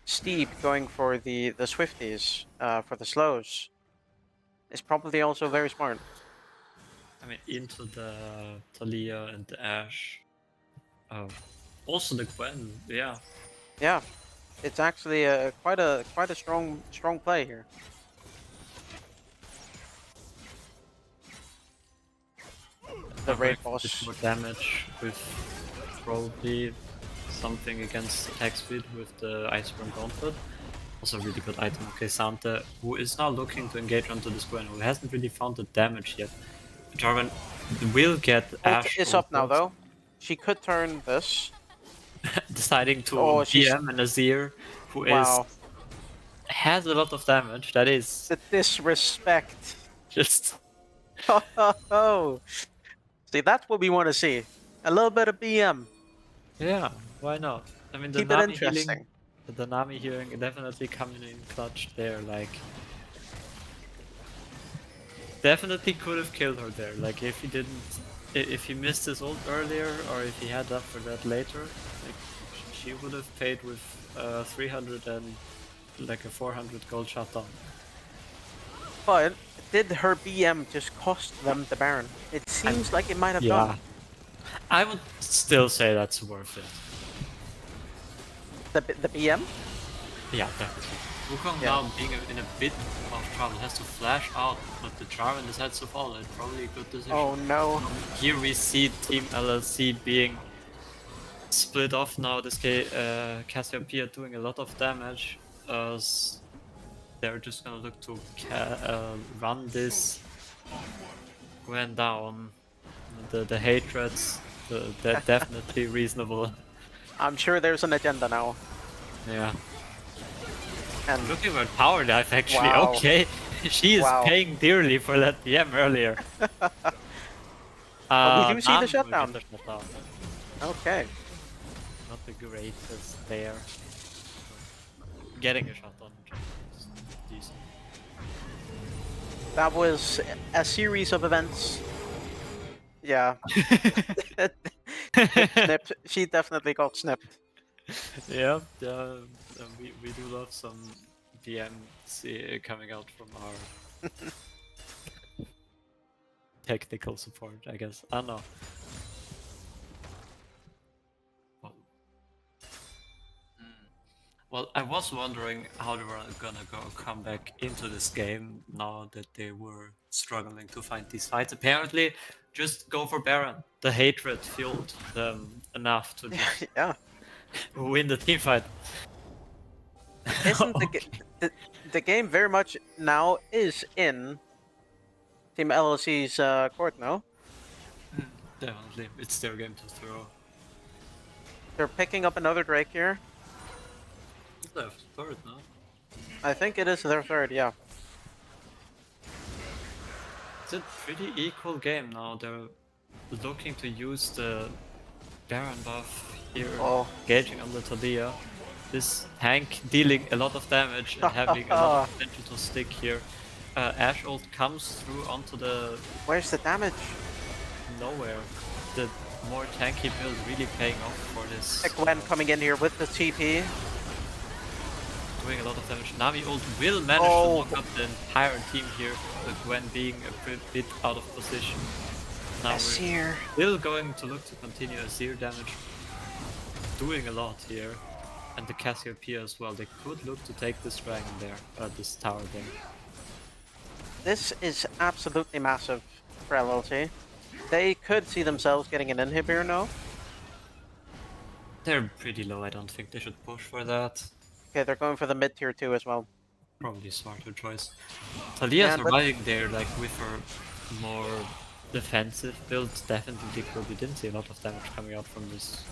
Steep going for the Swifties for the slows is probably also very smart. I mean, into the Talia and the Ashe. Also the Gwen, yeah. Yeah, it's actually quite a strong play here. The raid boss. A bit more damage with probably something against attack speed with the Iceborne Gauntlet. Also a really good item. Okay, Santa, who is now looking to engage onto this Gwen, who hasn't really found the damage yet. Jarvan will get Ashe. It's up now though. She could turn this. Deciding to GM an Azir, who has a lot of damage. That is the disrespect. Just oh, see, that's what we want to see. A little bit of BM. Yeah, why not? I mean, the Keep it Nami interesting. healing, the Nami healing definitely coming in clutch there. Like, definitely could have killed her there. Like, if he missed his ult earlier, or if he had up for that later, like, she would have paid with 300 and like a 400 gold shutdown. But did her BM just cost them the Baron? It seems like it might have done. I would still say that's worth it. The BM? Yeah, definitely. Wukong now being in a bit of trouble, has to flash out, but the Jarvan decides to follow it. Probably a good decision. Oh no. Here we see Team LLC being split off now. This Cassiopeia doing a lot of damage. They're just gonna look to run this Gwen down. The hatreds, they're definitely reasonable. I'm sure there's an agenda now. Yeah. And looking at power life, actually. Wow. Okay, she is paying dearly for that PM earlier. But we do see the shutdown. Okay. Not the greatest there. Getting a shutdown is decent. That was a series of events. Yeah. Snipped. She definitely got snipped. Yeah, we do love some PMs coming out from our technical support, I guess. I don't know. Well, I was wondering how they were gonna come back into this game now that they were struggling to find these fights. Apparently, just go for Baron. The hatred fueled them enough to just win the team fight. Isn't the game very much now is in Team LLC's court, no? Definitely, it's their game to throw. They're picking up another Drake here. It's their third now. I think it is their third, yeah. It's a pretty equal game now. They're looking to use the Baron buff here, engaging on the Talia. This tank dealing a lot of damage and having a lot of potential to stick here. Ash ult comes through onto the... Where's the damage? Nowhere. The more tanky build really paying off for this. Gwen coming in here with the TP. Doing a lot of damage. Nami ult will manage to knock up the entire team here, with Gwen being a bit out of position. Now we're still going to look to continue Azir damage. Doing a lot here. And the Cassiopeia as well. They could look to take this dragon there, this tower there. This is absolutely massive for LLC. They could see themselves getting an inhib here now. They're pretty low, I don't think they should push for that. Okay, they're going for the mid tier 2 as well. Probably a smarter choice. Talia surviving there, like with her more defensive build, definitely could. We didn't see a lot of damage coming out from this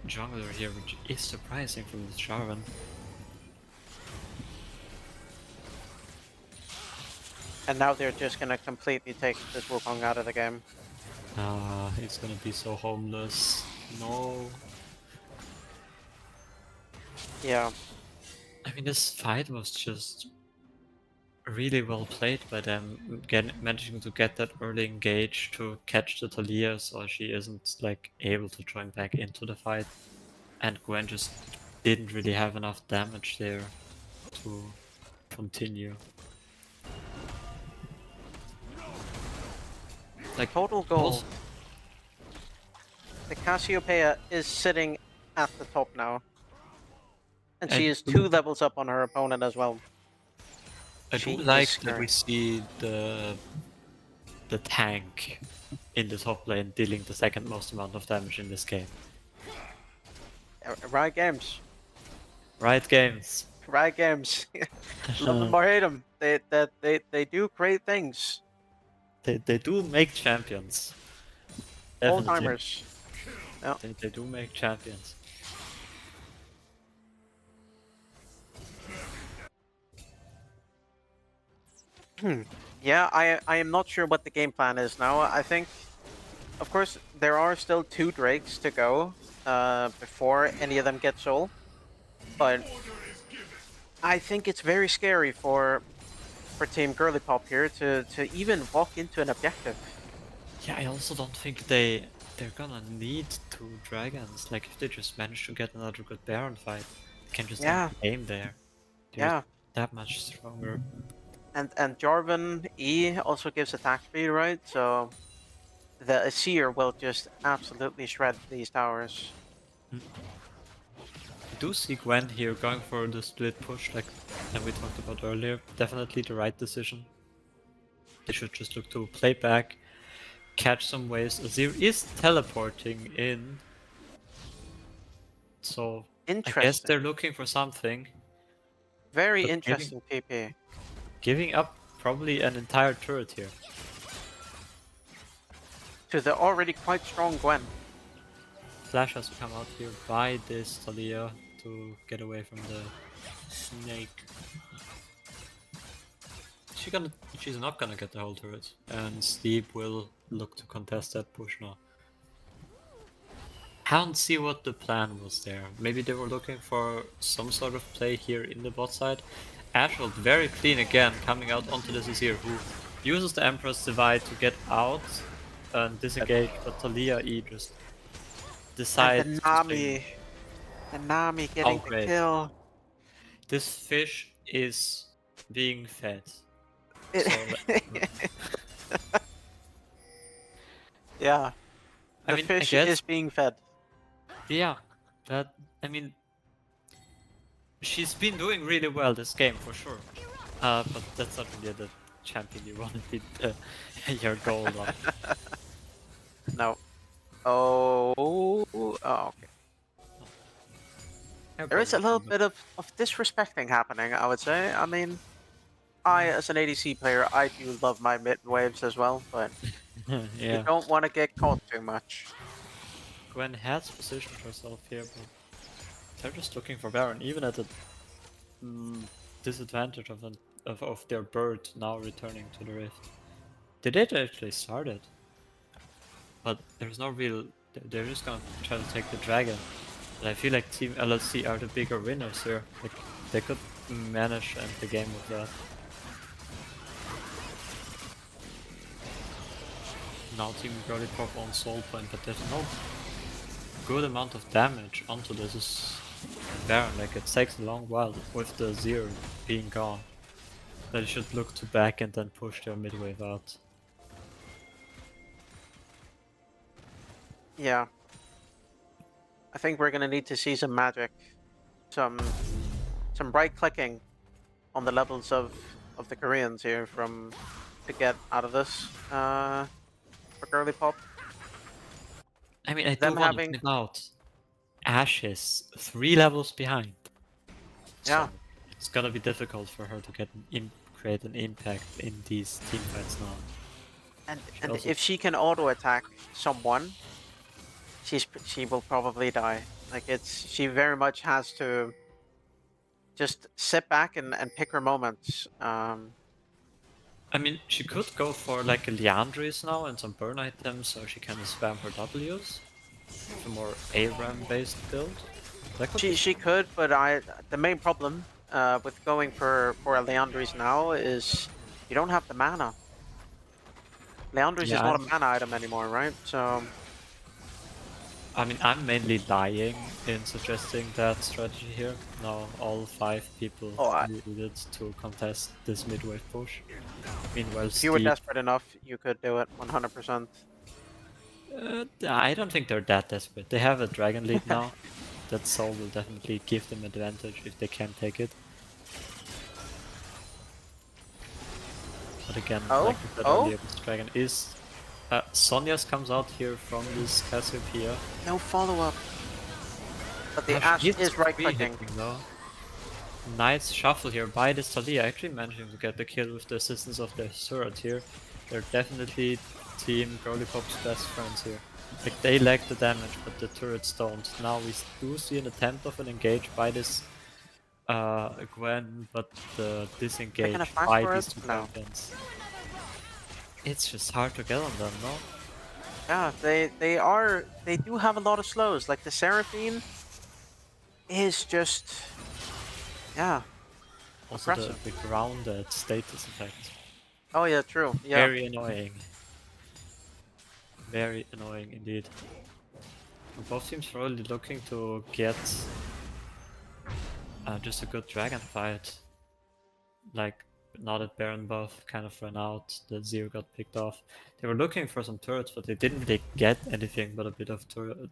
jungler here, which is surprising from this Jarvan. And now they're just gonna completely take this Wukong out of the game. Ah, he's gonna be so homeless. No. Yeah. I mean, this fight was just really well played by them, managing to get that early engage to catch the Talia so she isn't like able to join back into the fight. And Gwen just didn't really have enough damage there to continue. Like total goal. The Cassiopeia is sitting at the top now. And she is 2 levels up on her opponent as well. I do like that we see the tank in the top lane dealing the second most amount of damage in this game. Riot Games. Riot Games. Riot Games. Love them or hate them. They do great things. They do make champions. All timers. Yeah. They do make champions. Yeah, I am not sure what the game plan is now. I think, of course, there are still 2 Drakes to go before any of them get soul. But I think it's very scary for Team Girlypop here to even walk into an objective. Yeah, I also don't think they're gonna need 2 dragons. Like, if they just manage to get another good Baron fight, they can just aim there. They're that much stronger. And Jarvan E also gives attack speed, right? So the Azir will just absolutely shred these towers. I do see Gwen here going for the split push like we talked about earlier. Definitely the right decision. They should just look to play back, catch some waves. Azir is teleporting in. So I guess they're looking for something. Very interesting PP. Giving up probably an entire turret here. To the already quite strong Gwen. Flash has to come out here by this Talia to get away from the snake. She's not gonna get the whole turret, and Steve will look to contest that push now. I don't see what the plan was there. Maybe they were looking for some sort of play here in the bot side. Ashwold very clean again, coming out onto this Azir, who uses the Emperor's Divide to get out and disengage, but Talia E just decides the Nami getting the kill. This fish is being fed. Yeah, the fish is being fed. Yeah, I mean, she's been doing really well this game for sure. But that's not really the champion you want to be your goal on. No. Oh, okay. There is a little bit of disrespecting happening, I would say. I mean, as an ADC player, I do love my mid waves as well, but you Yeah. don't want to get caught too much. Gwen has positioned herself here, but they're just looking for Baron, even at the disadvantage of their bird now returning to the rift. They did actually start it, but there's no real. They're just gonna try to take the dragon. And I feel like Team LLC are the bigger winners here. Like they could manage to end the game with that. Now Team Girlypop on soul point, but there's no good amount of damage onto this Baron. Like it takes a long while with the zero being gone. They should look to back and then push their mid wave out. Yeah. I think we're gonna need to see some magic, some right clicking on the levels of the Koreans here to get out of this for Girlypop. I mean, I do Them want to having point out, Ashe is 3 levels behind. Yeah. So it's gonna be difficult for her to create an impact in these team fights now. and also- if she can auto attack someone, she will probably die. Like she very much has to just sit back and pick her moments. I mean, she could go for like a Liandry's now and some burn items so she can spam her W's. With a more ARAM based build. That could be She could, but the main problem with going for a Leandry's now is you don't have the mana. Leandry's is not a mana item anymore, right? So I mean, I'm mainly lying in suggesting that strategy here. Now all 5 people needed to contest this mid-wave push. Meanwhile, if you were desperate enough, you could do it 100%. I don't think they're that desperate. They have a dragon lead now. That soul will definitely give them advantage if they can take it. But again, like I said earlier, this dragon is... Sonya's comes out here from this Cassiopeia. No follow-up. But the Ashe is right-clicking. Nice shuffle here by this Taliyah, actually managing to get the kill with the assistance of their turret here. They're definitely Team Girlypop's best friends here. Like, they lack the damage, but the turrets don't. Now we do see an attempt of an engage by this Gwen, but the disengage by these two champions. It's just hard to get on them, no? Yeah, they do have a lot of slows. Like the Seraphine is just, yeah. Also the grounded status effect. Oh yeah, true. Yeah. Very annoying. Very annoying indeed. Both teams probably looking to get just a good dragon fight. Like, now that Baron buff kind of ran out, the Zero got picked off. They were looking for some turrets, but they didn't really get anything but a bit of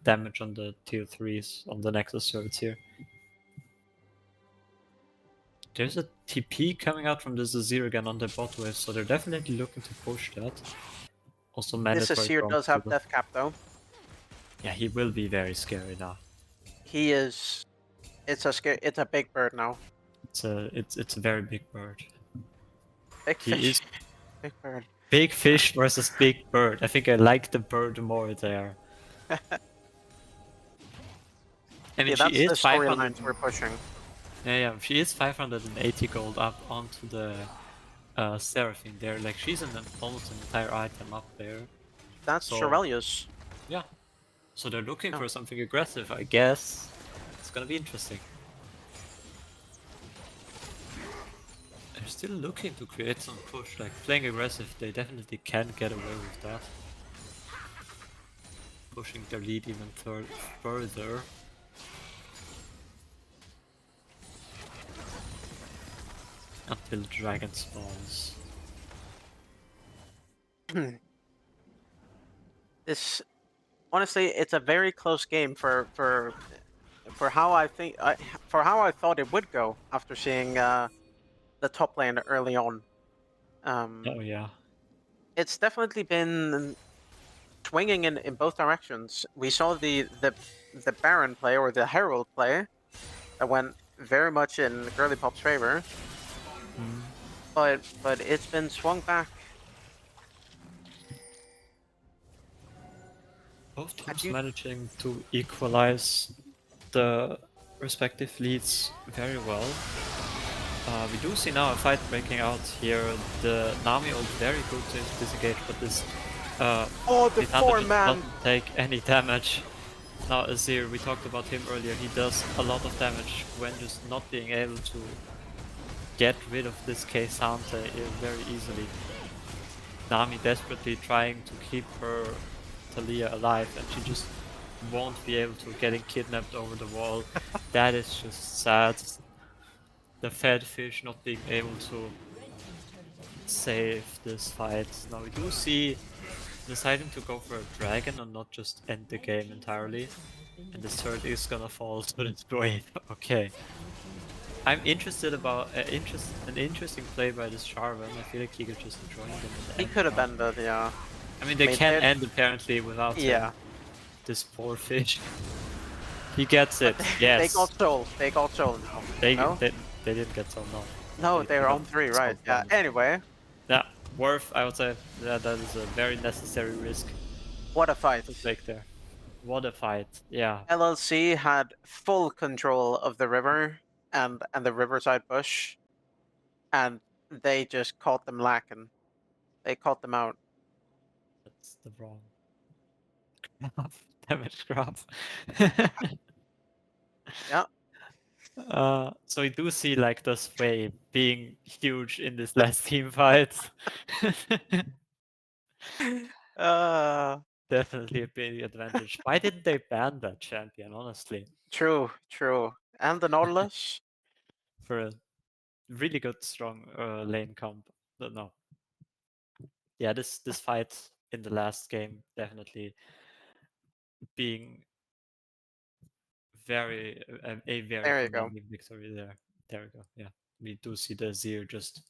damage on the tier 3s, on the Nexus turrets here. There's a TP coming out from the Zero again on the bot wave, so they're definitely looking to push that. Also mandatory. This Azir does have death cap though. Yeah, he will be very scary now. He is. It's a big bird now. It's a very big bird. Big fish. Big bird. Big fish versus big bird. I think I like the bird more there. I mean, that's she is the storylines we're pushing. Yeah, she is 580 gold up onto the Seraphine there. Like, she's almost an entire item up there. That's Shirelius. Yeah. So they're looking for something aggressive, I guess. It's gonna be interesting. They're still looking to create some push, like playing aggressive, they definitely can get away with that. Pushing their lead even further. Until the dragon spawns. Honestly, it's a very close game for how I thought it would go after seeing the top lane early on. Oh yeah. It's definitely been swinging in both directions. We saw the Baron play or the Herald play that went very much in Girlypop's favor. but it's been swung back. Both I teams do. managing to equalize the respective leads very well. We do see now a fight breaking out here. The Nami ult very good to disengage, but this Oh, the Lisandro just 4-man. doesn't take any damage. Now Azir, we talked about him earlier, he does a lot of damage when just not being able to get rid of this K-Sante very easily. Nami desperately trying to keep her Talia alive and she just won't be able to, getting kidnapped over the wall. That is just sad. The fed fish not being able to save this fight. Now we do see deciding to go for a dragon and not just end the game entirely. And this turret is gonna fall to this wave. Okay. I'm interested about an interesting play by this Jarvan. I feel like he could just join them and He end could have now. ended, yeah. I mean, I they mean, can't end apparently without him. yeah, This poor fish. He gets but it. they Yes. got sold. They got sold now. They No, they, they didn't get so no. no, They they're got on 3, right? so Yeah. from Anyway, yeah, worth, I would say. Yeah, that is a very necessary risk what a fight. to take there. What a fight. Yeah. LLC had full control of the river and the riverside bush, and they just caught them lacking. They caught them out. That's the wrong damage graph. Yeah. So we do see like the sway being huge in this last team fight. Uh, Definitely a big advantage. Why didn't they ban that champion, honestly? true, true. And the Nautilus. For a really good, strong lane comp. But no. Yeah, this fight in the last game definitely being a very There you go. commanding victory there. There we go. Yeah, we do see the Zero just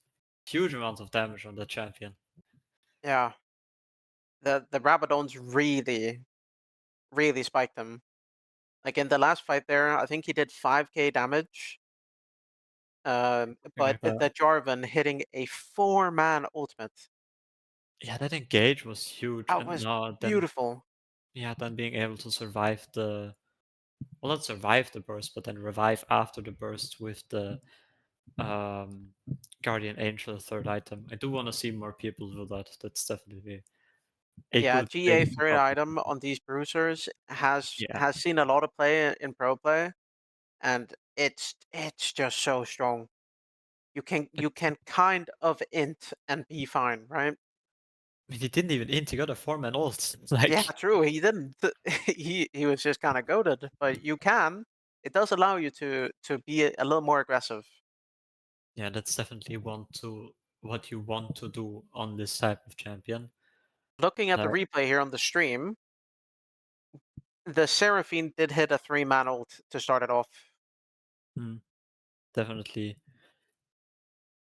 huge amounts of damage on the champion. Yeah. The Rabadons really spiked him. Like in the last fight there, I think he did 5k damage. Something But like that. the Jarvan hitting a 4-man ultimate. Yeah, that engage was huge, That and was now then beautiful. yeah, then being able to survive the well, not survive the burst, but then revive after the burst with the um, Guardian Angel third item. I do want to see more people do that. That's definitely a Yeah, good GA thing. third item on these bruisers Yeah, has seen a lot of play in pro play, and it's just so strong. like, You can kind of int and be fine, right? I mean, he didn't even int. He got a 4-man ult. Yeah, Like, true. He didn't. He was just kind of goaded, but you can. It does allow you to be a little more aggressive. yeah, that's definitely what you want to do on this type of champion. Looking at the Uh, replay here on the stream, the Seraphine did hit a 3-man ult to start it off. mm, definitely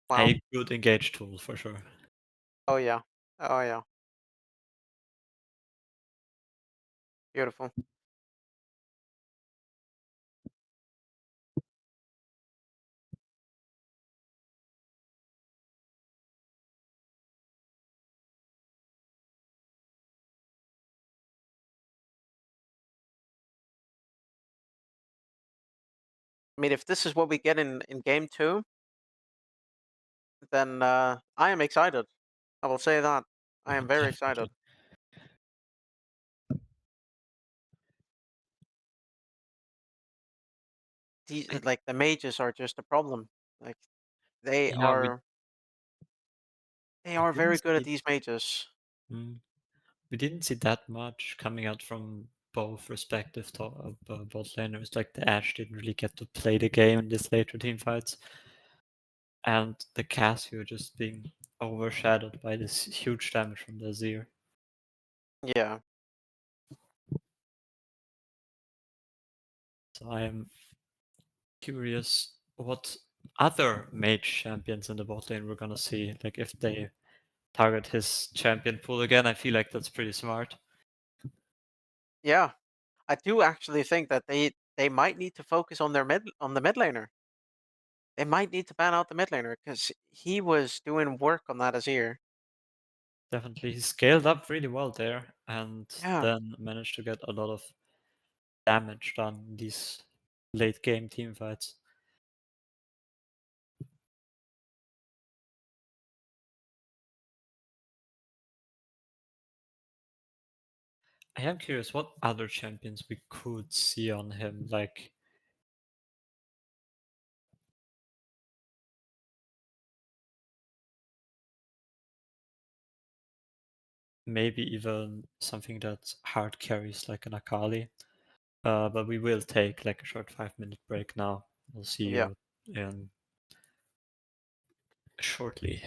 Wow. a good engage tool for sure. Oh yeah. Oh yeah. Beautiful. I mean, if this is what we get in game 2, then I am excited. I will say that. I am very excited. Definitely. These like the mages are just a problem. Like they Yeah, are they we are very didn't good at see these mages. mm, we didn't see that much coming out from both respective bot laners. Like the Ashe didn't really get to play the game in this later team fights, and the Cassio just being overshadowed by this huge damage from the Azir. Yeah. So I am curious what other mage champions in the bot lane we're gonna see. Like if they target his champion pool again, I feel like that's pretty smart. Yeah. I do actually think that they might need to focus on their mid on the mid laner. they might need to ban out the mid laner because he was doing work on that Azir. Definitely, he scaled up really well there, and Yeah. then managed to get a lot of damage done in these late game team fights. I am curious what other champions we could see on him, like maybe even something that hard carries like an Akali. But we will take like a short 5-minute break now. We'll see Yeah. you in shortly.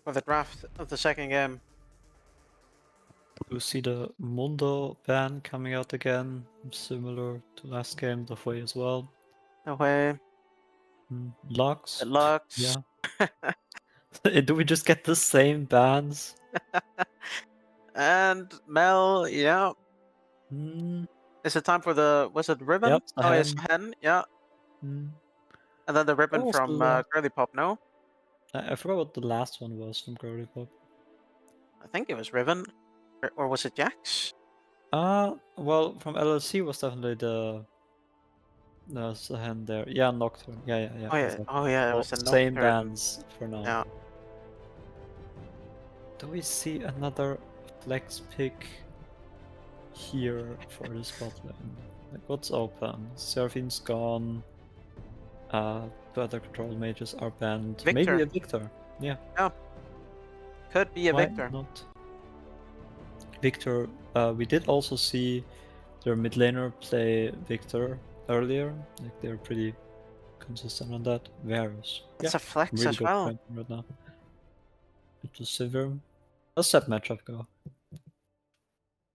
for the draft of the second game. Do you see the Mundo ban coming out again? Similar to last game, the way as well. No way. Lux? Lux. Yeah. Do we just get the same bans? And Mel, yeah. Mm, Is it time for was it ribbon? yep, Oh, it's hen. hen, yeah. Mm. And then the ribbon What was from the Girlypop, no? I forgot what the last one was from Girlypop. I think it was ribbon. Or was it Jax? Well, from LLC was definitely there's a hand there. Yeah, Nocturne. Yeah, Oh yeah, exactly. oh yeah, it Well, was the same Nocturne. bands for now. Yeah. Do we see another flex pick here for the spot lane? Like, what's open? Seraphine's gone. Two other control mages are banned. Victor. Maybe a Victor. Yeah. Yeah. Could be a Why Victor. not? Victor. We did also see their mid laner play Victor earlier. Like, they're pretty consistent on that. Varus. It's Yeah, a flex really as good well. champion right now. Into Sivir. How's that matchup go?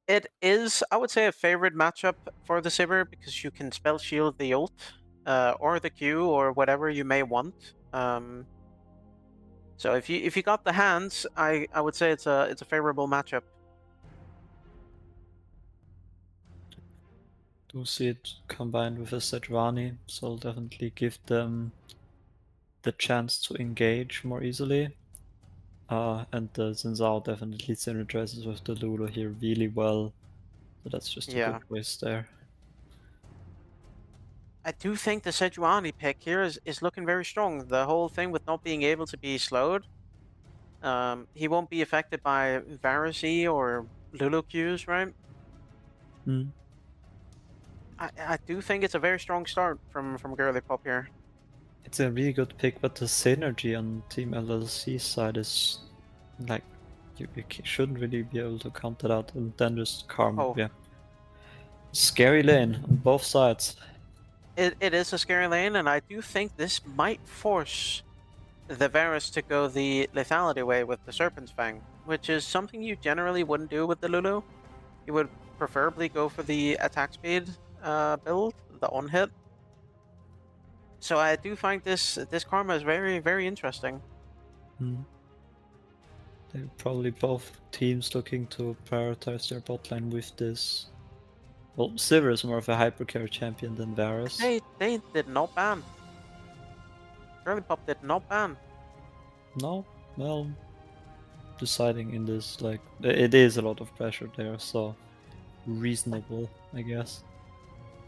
It is, I would say, a favorite matchup for the Sivir because you can spell shield the ult, or the Q, or whatever you may want. So if you got the hands, I would say it's a favorable matchup. Do see it combined with a Sejuani, so I'll definitely give them the chance to engage more easily. And the Zinzao definitely synergizes with the Lulu here really well. So that's just a good choice there. I do think the Sejuani pick here is looking very strong. The whole thing with not being able to be slowed. He won't be affected by Varus or Lulu Qs, right? I do think it's a very strong start from Girlypop here. It's a really good pick, but the synergy on Team LLC side is like you shouldn't really be able to count that out, and then just Karma. Yeah, scary lane on both sides. It is a scary lane, and I do think this might force the Varus to go the lethality way with the Serpent's Fang, which is something you generally wouldn't do with the Lulu. You would preferably go for the attack speed build, the on hit. So I do find this Karma is very, very interesting. They're probably both teams looking to prioritize their bot lane with this. Well, Sivir is more of a hypercarry champion than Varus. They did not ban. Girlypop did not ban. No, well, deciding in this, like, it is a lot of pressure there, so reasonable, I guess.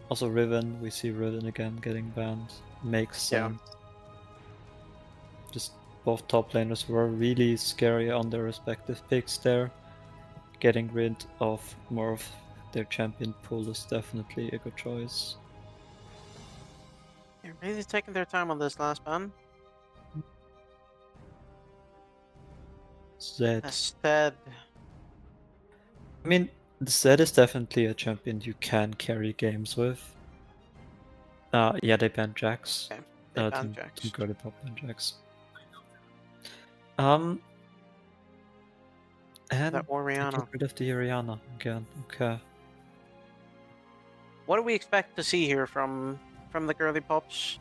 Also Riven, we see Riven again getting banned. Makes sense. Just both top laners were really scary on their respective picks there. Getting rid of more of their champion pool is definitely a good choice. They're really taking their time on this last ban. Zed. Zed. I mean, Zed is definitely a champion you can carry games with. Yeah, they banned Jax. Okay, they banned Jax. Team Girlypop banned Jax. And the Orianna. Get rid of the Orianna again. Okay. What do we expect to see here from the Girlypops?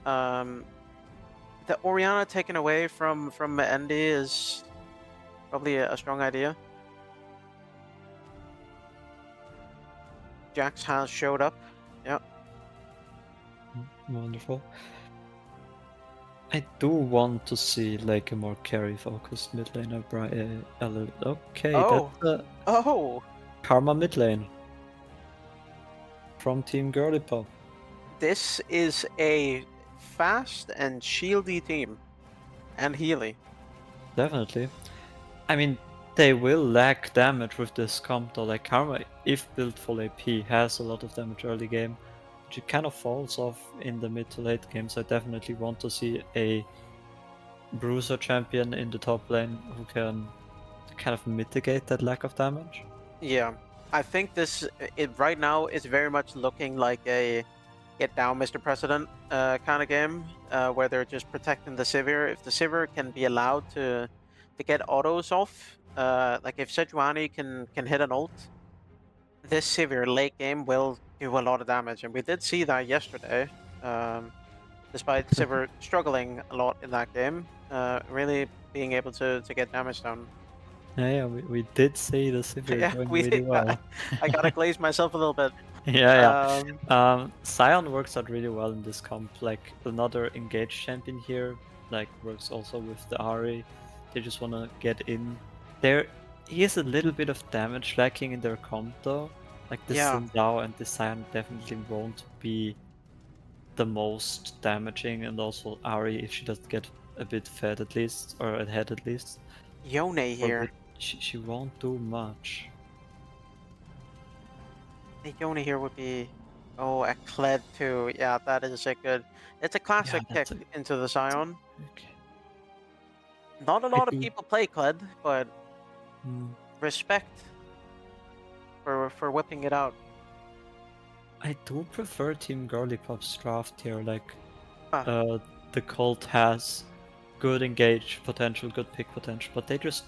The Orianna taken away from Andy is probably a strong idea. Jax has showed up. Yep. Wonderful. I do want to see like a more carry focused mid laner. Okay, that's a Karma mid lane from Team Girlypop. This is a fast and shieldy team, and healy. Definitely. I mean, they will lack damage with this comp though. Like Karma, if built full AP, has a lot of damage early game. It kind of falls off in the mid to late game, so I definitely want to see a bruiser champion in the top lane who can kind of mitigate that lack of damage. Yeah, I think right now is very much looking like a get down, Mr. President kind of game, where they're just protecting the Sivir. If the Sivir can be allowed to get autos off, like if Sejuani can hit an ult, this Sivir late game will do a lot of damage, and we did see that yesterday. Despite Sivir struggling a lot in that game, really being able to get damage down. Yeah, we did see the Sivir Yeah, doing we really did. well. I gotta glaze myself a little bit. Yeah, Um, yeah. Sion works out really well in this comp. Like another engaged champion here, like works also with the Ari. They just wanna get in. There is a little bit of damage lacking in their comp though. Like the yeah, Xin Zhao and the Sion definitely won't be the most damaging, and also Ari, if she doesn't get a bit fed at least, or ahead at least, Yone for a bit, here. she won't do much. The Yone here would be, oh, a Kled too. Yeah, that is a good. It's a Yeah, classic pick that's a into the Scion. okay. Not a I lot of do. people play Kled, but Mm, respect for whipping it out. I do prefer Team Girlypop's draft here. Like, Ah, the cult has good engage potential, good pick potential, but they just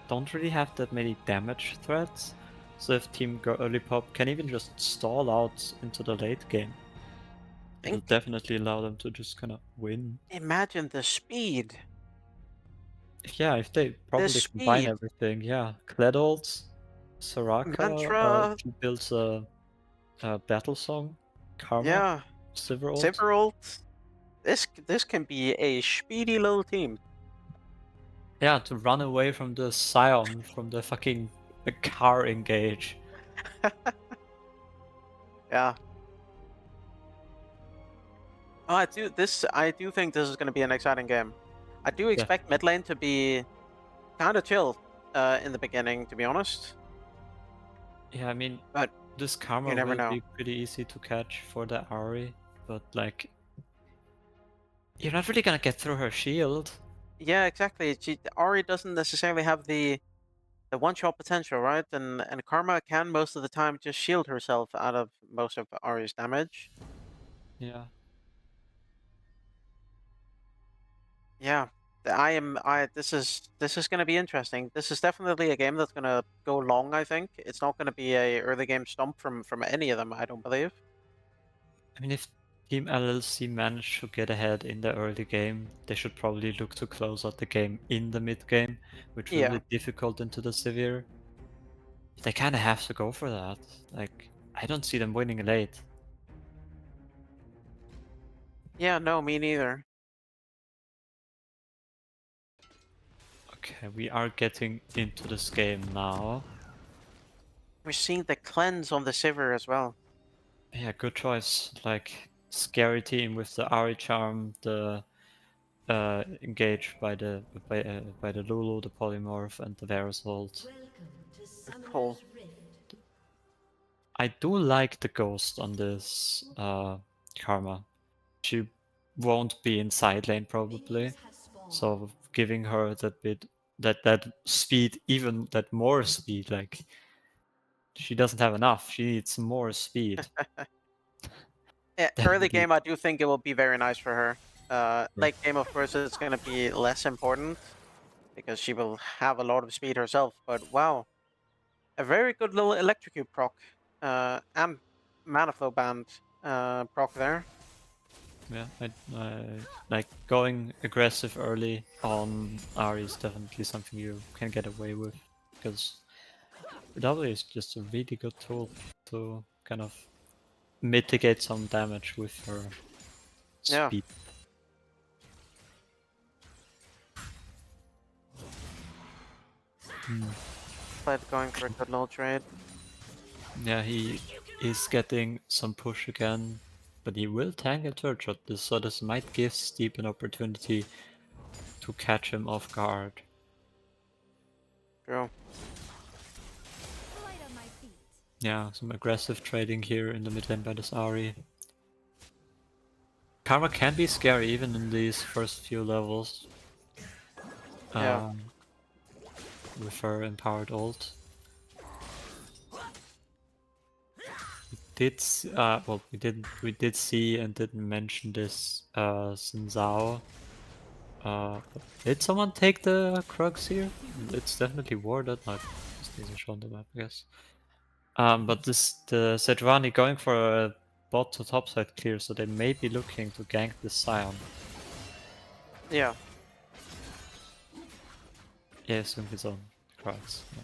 don't really have that many damage threats. So if Team Girlypop can even just stall out into the late game, it'll think definitely allow them to just kind of win. imagine the speed. Yeah, if they The properly combine speed. everything, yeah. Kledolt, Soraka, Mantra. she builds a battle song, Karma, Yeah, Silverolt. Siverolt. This can be a speedy little team. Yeah, to run away from the Scion, from the fucking the car engage. Yeah. Oh, I do think this is going to be an exciting game. I do expect Definitely. mid lane to be kind of chill in the beginning, to be honest. Yeah, I mean, But this you Karma never will know. be pretty easy to catch for the Ahri, but like, you're not really gonna get through her shield. Yeah, exactly. Ari doesn't necessarily have the one shot potential, right? And Karma can most of the time just shield herself out of most of Ari's damage. Yeah. Yeah. This is going to be interesting. This is definitely a game that's going to go long, I think. It's not going to be a early game stomp from any of them, I don't believe. I mean, if Team LLC managed to get ahead in the early game, they should probably look to close out the game in the mid game, which will Yeah. be difficult into the Severe. They kind of have to go for that. Like, I don't see them winning late. Yeah, no, me neither. Okay, we are getting into this game now. We're seeing the cleanse on the Sivir as well. Yeah, good choice. Like, scary team with the Ari charm, the engage by the Lulu, the polymorph, and the Varus ult. Cool. I do like the ghost on this Karma. She won't be in side lane probably, so giving her that bit that speed, even that more speed, like she doesn't have enough. She needs more speed. Yeah, early Definitely. game, I do think it will be very nice for her. Yeah. Late game, of course, it's going to be less important because she will have a lot of speed herself. But wow, a very good little electrocute proc and mana flow band proc there. Yeah, like going aggressive early on Ari is definitely something you can get away with, because W is just a really good tool to kind of mitigate some damage with her Yeah, speed. Hmm. Kled going for a good little trade. Yeah, he is getting some push again, but he will tank a third shot, so this might give Steep an opportunity to catch him off guard. True. Yeah, some aggressive trading here in the mid lane by this Ahri. Karma can be scary even in these first few levels. Yeah. Um, with her empowered ult. did well, we did see and didn't mention this Xin Zhao. Did someone take the Krugs here? It's definitely warded. No, it just doesn't show on the map, I guess. But the Sejuani going for a bot to top side clear, so they may be looking to gank the Sion. Yeah. Yeah, assume he's on Krugs. Yeah.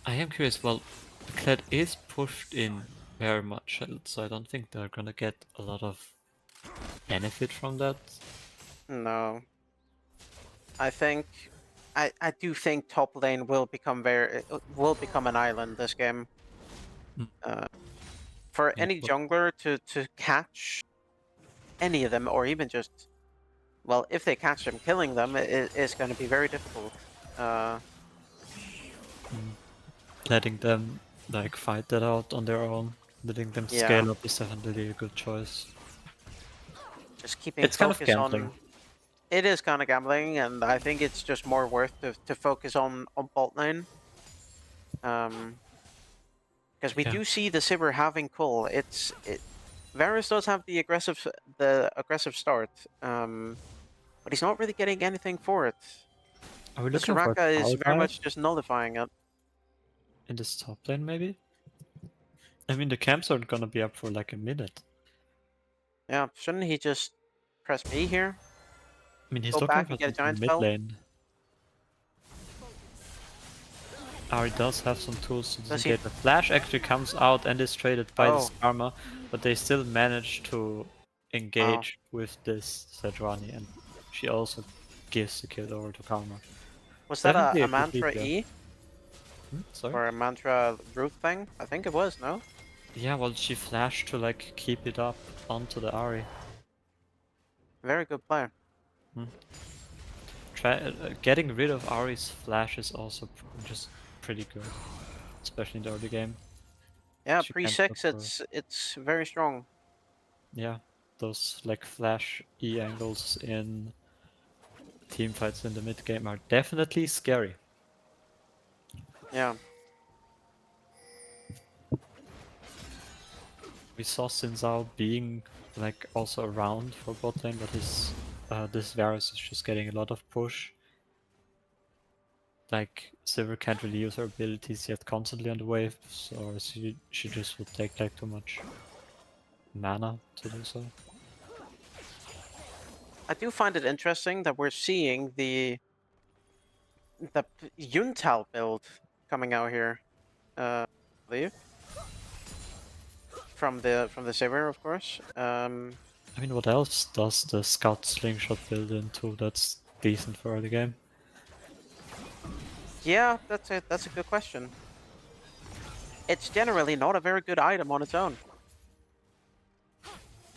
I am curious, well, the Kled is pushed in very much, so I don't think they're gonna get a lot of benefit from that. No. I do think top lane will become an island this game. For Yeah, any but jungler to catch any of them, or even just, well, if they catch them, killing them is going to be very difficult. letting them like fight that out on their own, letting them Yeah. scale up is definitely a good choice. Just keeping It's kind of focus gambling. on. It is kind of gambling, and I think it's just more worth to focus on bot lane. Because we do see the Sivir having Cull. Varus does have the aggressive start, but he's not really getting anything for it. Are we The looking for Soraka a is power very dive much just nullifying it. in this top lane, maybe? I mean, the camps aren't gonna be up for like a minute. Yeah, shouldn't he just press B here? I mean, he's Go looking back for and get a something giant mid spell? lane. Ahri does have some tools to Does he? disengage. The flash actually comes out and is traded by this Oh, Karma, but they still manage to wow. engage with this Sejuani, and she also gives the kill over to Karma. Was that Definitely a a good lead mantra here. E? Sorry? Or a mantra root thing? I think it was, no? Yeah, well, she flashed to like keep it up onto the Ahri. Very good player. Getting rid of Ahri's flash is also just pretty good, especially in the early game. Yeah, She can't look pre-6, for, it's very strong. yeah, those like flash E angles in team fights in the mid game are definitely scary. Yeah. We saw Xin Zhao being like also around for bot lane, but his this Varus is just getting a lot of push. Like Sivir can't really use her abilities yet constantly on the wave, so she just would take like too much mana to do so. I do find it interesting that we're seeing the Yuntal build coming out here. I believe. From the Sivir, of course. I mean, what else does the Scout Slingshot build into that's decent for early game? Yeah, that's a good question. It's generally not a very good item on its own.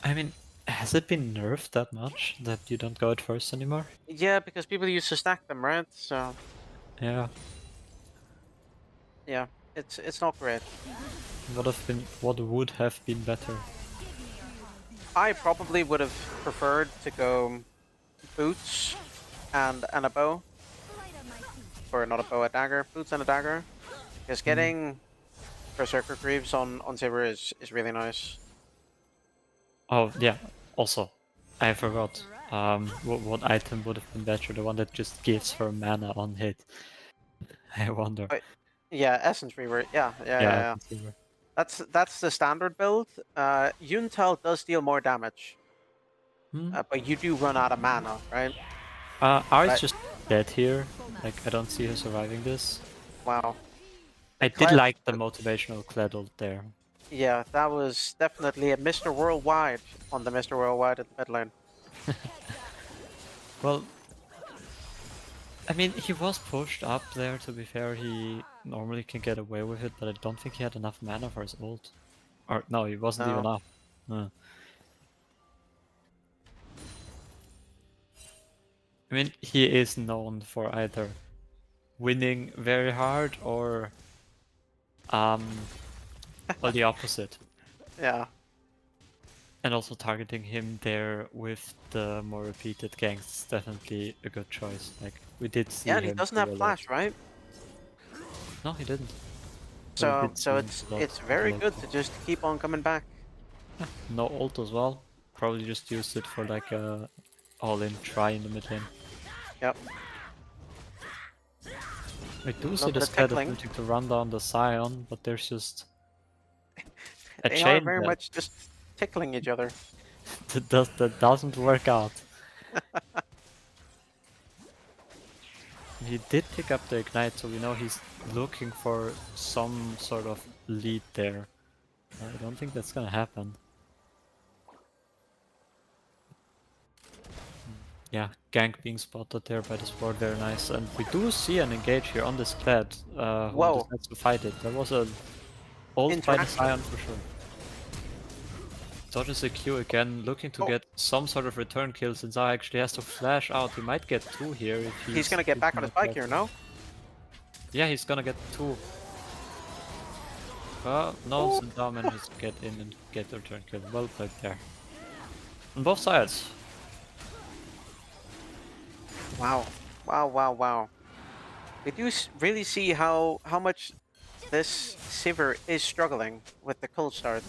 I mean, has it been nerfed that much that you don't go at first anymore? Yeah, because people used to stack them, right? So Yeah. yeah, it's not great. What would have been better? I probably would have preferred to go boots and a bow, or not a bow, a dagger. Boots and a dagger, because getting Berserker Greaves on Sivir is really nice. Oh yeah. Also, I forgot. What item would have been better? The one that just gives her mana on hit. I wonder. But yeah, Essence Reaver. Yeah. Yeah. That's the standard build. Yuntal does deal more damage, but you do run out of mana, right? Ari's just dead here. Like, I don't see her surviving this. Wow. I did like the motivational Kled ult there. Yeah, that was definitely a Mr. Worldwide on the Mr. Worldwide at the mid lane. Well, I mean, he was pushed up there, to be fair. He normally can get away with it, but I don't think he had enough mana for his ult. Or, no, he wasn't even up. I mean, he is known for either winning very hard or the opposite. Yeah. And also targeting him there with the more repeated ganks is definitely a good choice. Like, we did see Yeah, and him he doesn't do have a lot. flash, right? No, he didn't. So did so see it's a lot it's of very good local. to just keep on coming back. No ult as well. Probably just used it for like a all-in try in the mid lane. Yep. We do A see little the bit of Scud tickling. attempting to run down the Scion, but there's just a They are chain very that much just tickling each other. that doesn't work out. He did pick up the Ignite, so we know he's looking for some sort of lead there. I don't think that's gonna happen. Yeah, gank being spotted there by the sport, very nice. And we do see an engage here on this Kled, who Whoa. decides to fight it. There was a ult by the Interaction. Scion for sure. Dodges a Q again, looking to Oh, get some sort of return kill since I actually has to flash out. He might get 2 here if he's gonna get back on his bike here, no? Yeah, he's gonna get 2. No, Oh. Zendao manages to get in and get the return kill. Well played there. On both sides. Wow. Wow, wow, wow. We do really see how much this Sivir is struggling with the cold start.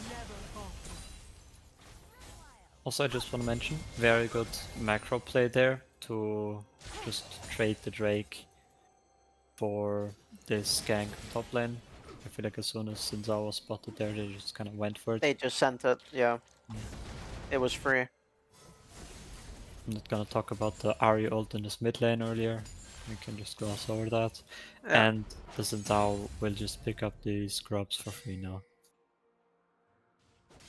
Also, I just want to mention, very good macro play there to just trade the Drake for this gank top lane. I feel like as soon as Zendao was spotted there, they just kind of went for it. They just sent it, yeah. It was free. I'm not gonna talk about the Ahri ult in this mid lane earlier. We can just gloss over that. Yeah. And the Zendao will just pick up these grubs for free now.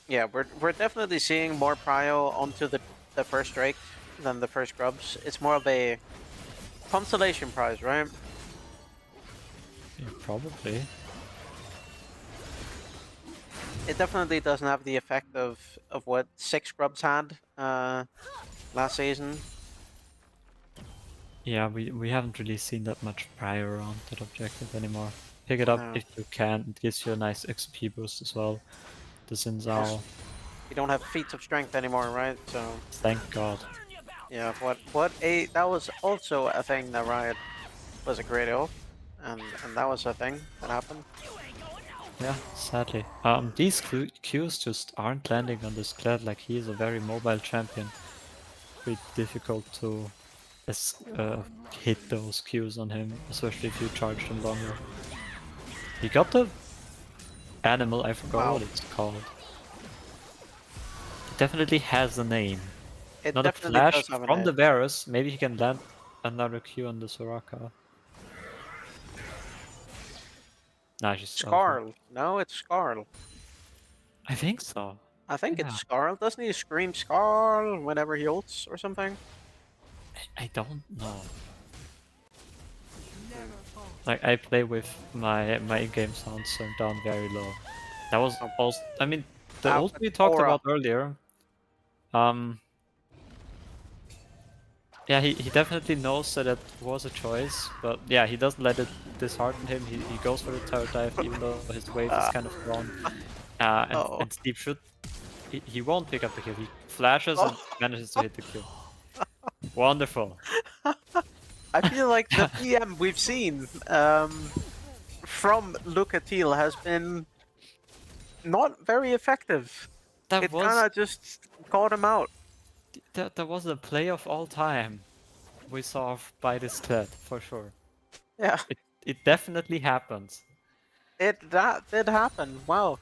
Yeah, we're definitely seeing more prio onto the first Drake than the first grubs. It's more of a consolation prize, right? Yeah, probably. It definitely doesn't have the effect of what 6 grubs had last season. Yeah, we haven't really seen that much prior around that objective anymore. Pick it up No. if you can. It gives you a nice XP boost as well. The Xin You don't have feats of strength anymore, right? So thank God. yeah, that was also a thing that Riot was a great off, and that was a thing that happened. Yeah, sadly. These Qs just aren't landing on this Kled. Like, he is a very mobile champion. Pretty difficult to hit those Qs on him, especially if you charge them longer. He got the animal, I forgot Wow. what it's called. It definitely has a name. It Not a definitely flash does have a from name. the Varus. Maybe he can land another Q on the Soraka. Nah, she's over. Skarl. No, it's Skarl. I think so. I think Yeah. it's Skarl. Doesn't he scream Skarl whenever he ults or something? I don't know. Like, I play with my in-game sounds turned down very low. That was Oh. also, I mean, the ult we talked Aura. about earlier. Yeah, he definitely knows that it was a choice, but yeah, he doesn't let it dishearten him. He goes for the tower dive, even though his wave is kind of gone. Oh. And Steve should, he won't pick up the kill. He flashes and manages to hit the kill. Wonderful. I feel like the PM we've seen from Lucatiel has been not very effective. That It was kind of just caught him out. that was the play of all time we saw by this Kled, for sure. Yeah, It definitely happens. that did happen. Wow.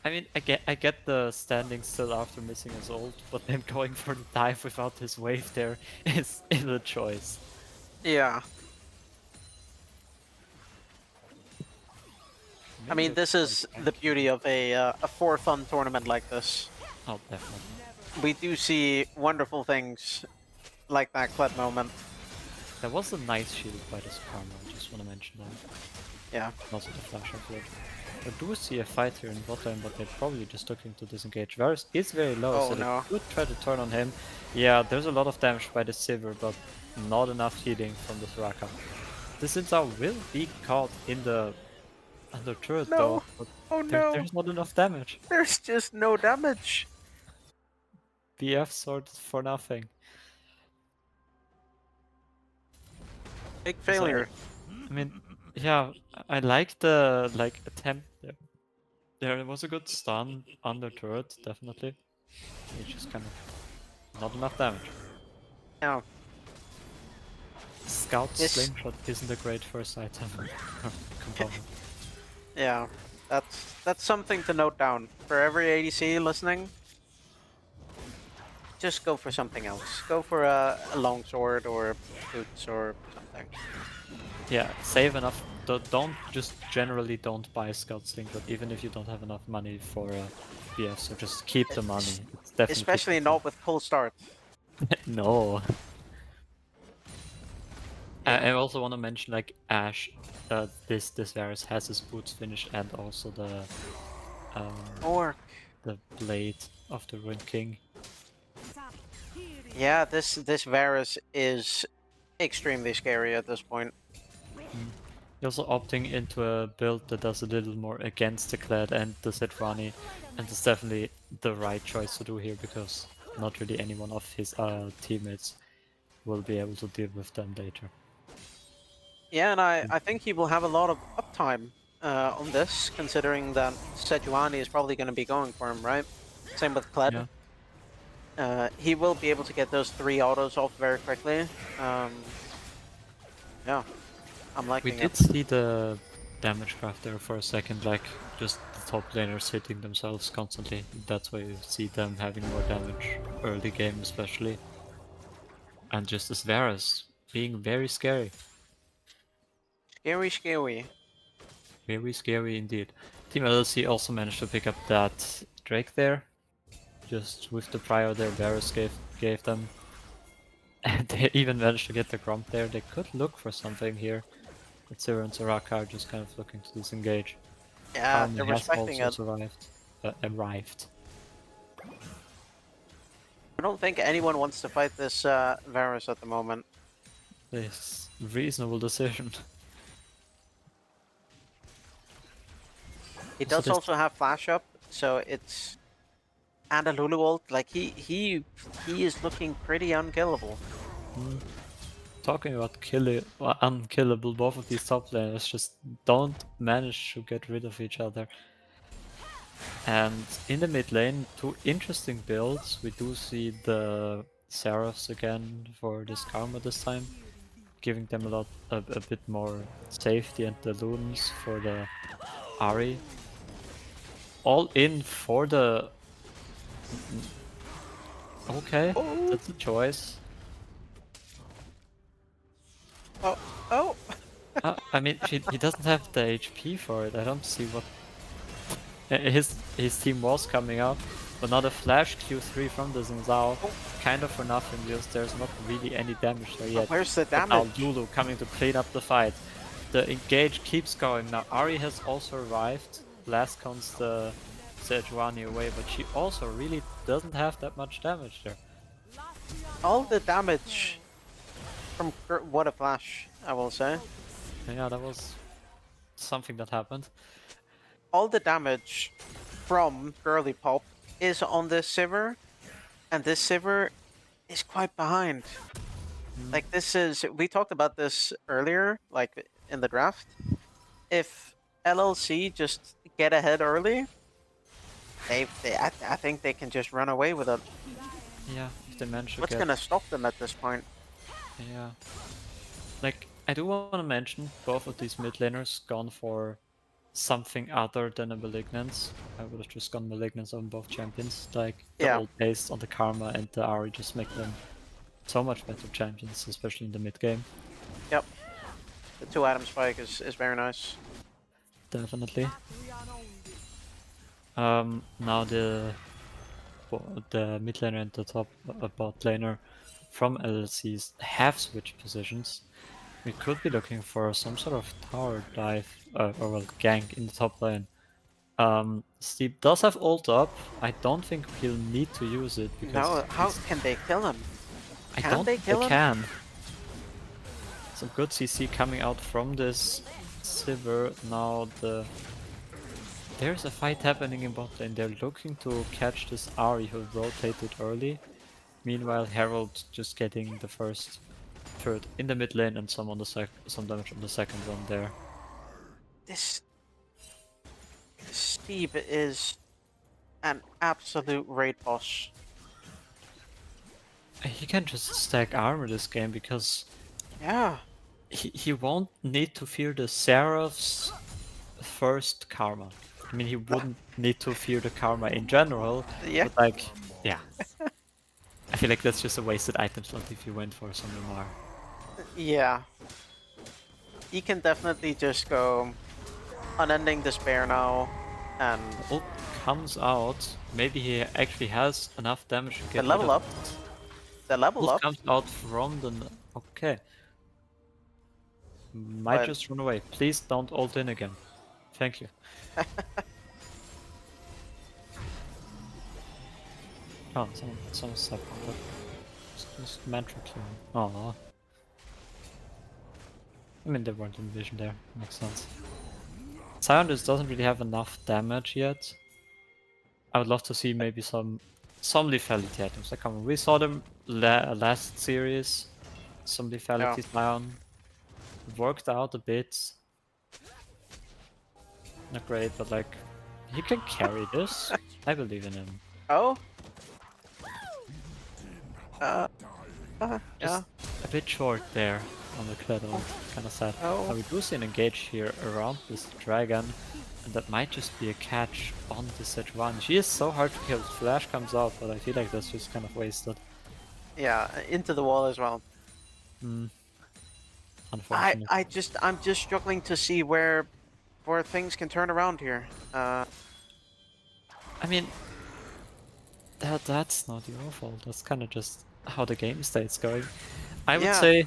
I mean, I get the standing still after missing his ult, but then going for the dive without his wave there is a choice. Yeah. I mean, this is the beauty of a for-fun tournament like this. Oh, definitely. We do see wonderful things like that Kled moment. There was a nice shield by this Karma, I just want to mention that. Yeah. Also the flash upload. I do see a fight here in bot lane, but they're probably just looking to disengage. Varus is very low, Oh, so they no. could try to turn on him. Yeah, there's a lot of damage by the Sivir, but not enough healing from the Soraka. The Xin will be caught in the under turret No. though, but Oh no. there's not enough damage. There's just no damage. BF sword for nothing. Big failure. I mean, Yeah, I like the attempt there. There was a good stun on the turret, definitely. It's just kind of not enough damage. Yeah. Scout This. Slingshot isn't a great first item component. Yeah. That's something to note down for every ADC listening. Just go for something else. Go for a longsword or boots or something. Yeah, save enough. Don't just generally don't buy Scout Slingshot, even if you don't have enough money for a BF. So just keep the money. It's definitely Especially not with pull start. no. Yeah. I also want to mention like Ash. This Varus has his boots finish and also Or the blade of the Ruined King. yeah, this Varus is extremely scary at this point. You're also opting into a build that does a little more against the Clad and the Sejuani, and it's definitely the right choice to do here because not really any one of his teammates will be able to deal with them later. Yeah, and I think he will have a lot of uptime on this, considering that Sejuani is probably going to be going for him, right? Same with Kled. Yeah. He will be able to get those 3 autos off very quickly. Yeah, I'm We liking did it. see the damage graph there for a second, like just the top laners hitting themselves constantly. That's why you see them having more damage early game especially. And just as Varus being very scary. Scary, scary. Very scary indeed. Team LLC also managed to pick up that Drake there. Just with the prior there Varus gave them. And they even managed to get the Gromp there. They could look for something here. But Zero and Soraka are just kind of looking to disengage. Yeah, Karma they're has respecting also it. survived. Arrived. I don't think anyone wants to fight this Varus at the moment. This reasonable decision. He Also does this also have flash up, so it's and a Lulu ult. Like he is looking pretty unkillable. talking about unkillable, both of these top laners just don't manage to get rid of each other. And in the mid lane, 2 interesting builds. We do see the Seraphs again for this Karma this time, giving them a bit more safety, and the Loons for the Ahri. All in for the... Okay, Oh, that's a choice. oh, oh! I mean, he doesn't have the HP for it. I don't see what... His team was coming up, but now the flash Q3 from the Xin Zhao, kind of for nothing because there's not really any damage there yet. Where's the But now damage? Lulu coming to clean up the fight. The engage keeps going. Now Ahri has also arrived. Blast counts the Sejuani away, but she also really doesn't have that much damage there. All the damage from what a flash, I will say. Yeah, that was something that happened. All the damage from Girlypop is on this Sivir, and this Sivir is quite behind. Like this is, we talked about this earlier, like in the draft. If LLC just get ahead early, I think they can just run away with it. Yeah, if they manage to What's get... gonna stop them at this point? Yeah. Like, I do want to mention both of these mid laners gone for something other than a Malignance. I would have just gone Malignance on both champions. Like, the old based on the Karma and the Ahri just make them so much better champions, especially in the mid game. Yep. The 2 item spike is very nice. Definitely. Now the mid laner and the top bot laner from LLCs have switched positions. We could be looking for some sort of tower dive, or well, gank in the top lane. Steve does have ult up. I don't think he'll need to use it because... No, how can they kill him? Can they kill him? Can. Some good CC coming out from this Sivir. Now there's a fight happening in bot lane. They're looking to catch this Ahri who rotated early. Meanwhile, Herald just getting the first third in the mid lane and some damage on the second one there. This Steve is an absolute raid boss. He can just stack armor this game because Yeah. he won't need to fear the Seraph's first karma. I mean, he wouldn't need to fear the karma in general, Yeah. but like, yeah. I feel like that's just a wasted item slot if you went for some Lamar. Yeah. He can definitely just go unending despair now, and Ult comes out. Maybe he actually has enough damage to the get rid level of up. it. The level Ult up, comes out from the... Okay. Might but just run away. Please don't ult in again. Thank you. Oh, some stuff. Just mantra clearing. Aww. I mean, they weren't in vision there. Makes sense. Sion just doesn't really have enough damage yet. I would love to see maybe some lethality items. Like, come on, we saw them last series. Some lethality Sion. Worked out a bit. Not great, but like, he can carry this. I believe in him. oh, yeah. Just a bit short there on the Claddle. Kinda sad. Oh. We do see an engage here around this dragon, and that might just be a catch on this Sejuani. She is so hard to kill. Flash comes out, but I feel like that's just kind of wasted. Yeah, into the wall as well. Unfortunately. I'm just struggling to see where things can turn around here. I mean, that's not your fault. That's kind of just how the game state's going. I would say,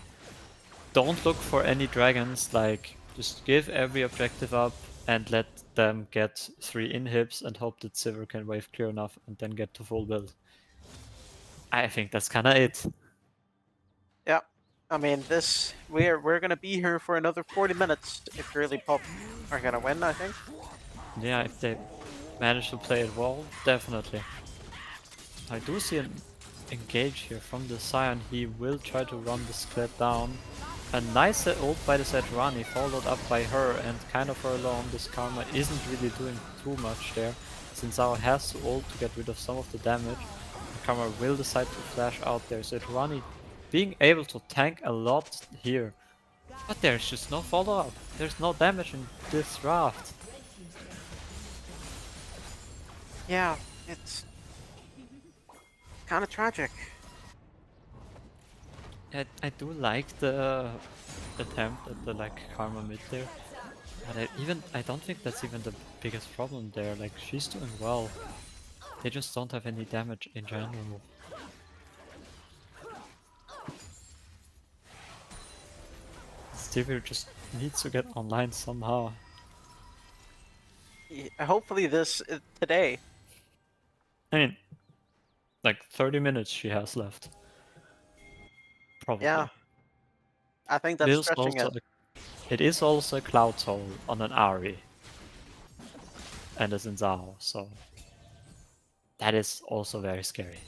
don't look for any dragons. Like, just give every objective up and let them get 3 inhibs and hope that Sivir can wave clear enough and then get to full build. I think that's kind of it. Yeah, I mean we're gonna be here for another 40 minutes if Girlypop are gonna win. I think. Yeah, if they manage to play it well, definitely. I do see an engage here from the Sion. He will try to run this clip down. A nice ult by the Sejuani, followed up by her, and kind of her alone. This Karma isn't really doing too much there. Since Zhao has to ult to get rid of some of the damage, Karma will decide to flash out there. Sejuani being able to tank a lot here. But there's just no follow-up. There's no damage in this raft. Yeah, it's kind of tragic. I do like the attempt at the like Karma mid there. But I don't think that's even the biggest problem there. Like, she's doing well. They just don't have any damage in general. Stevie just needs to get online somehow. Hopefully this today. I mean, like 30 minutes she has left. Probably. Yeah, I think that's stretching it. It is also a Cloud Soul on an Ari. And it's in Zhao, so that is also very scary.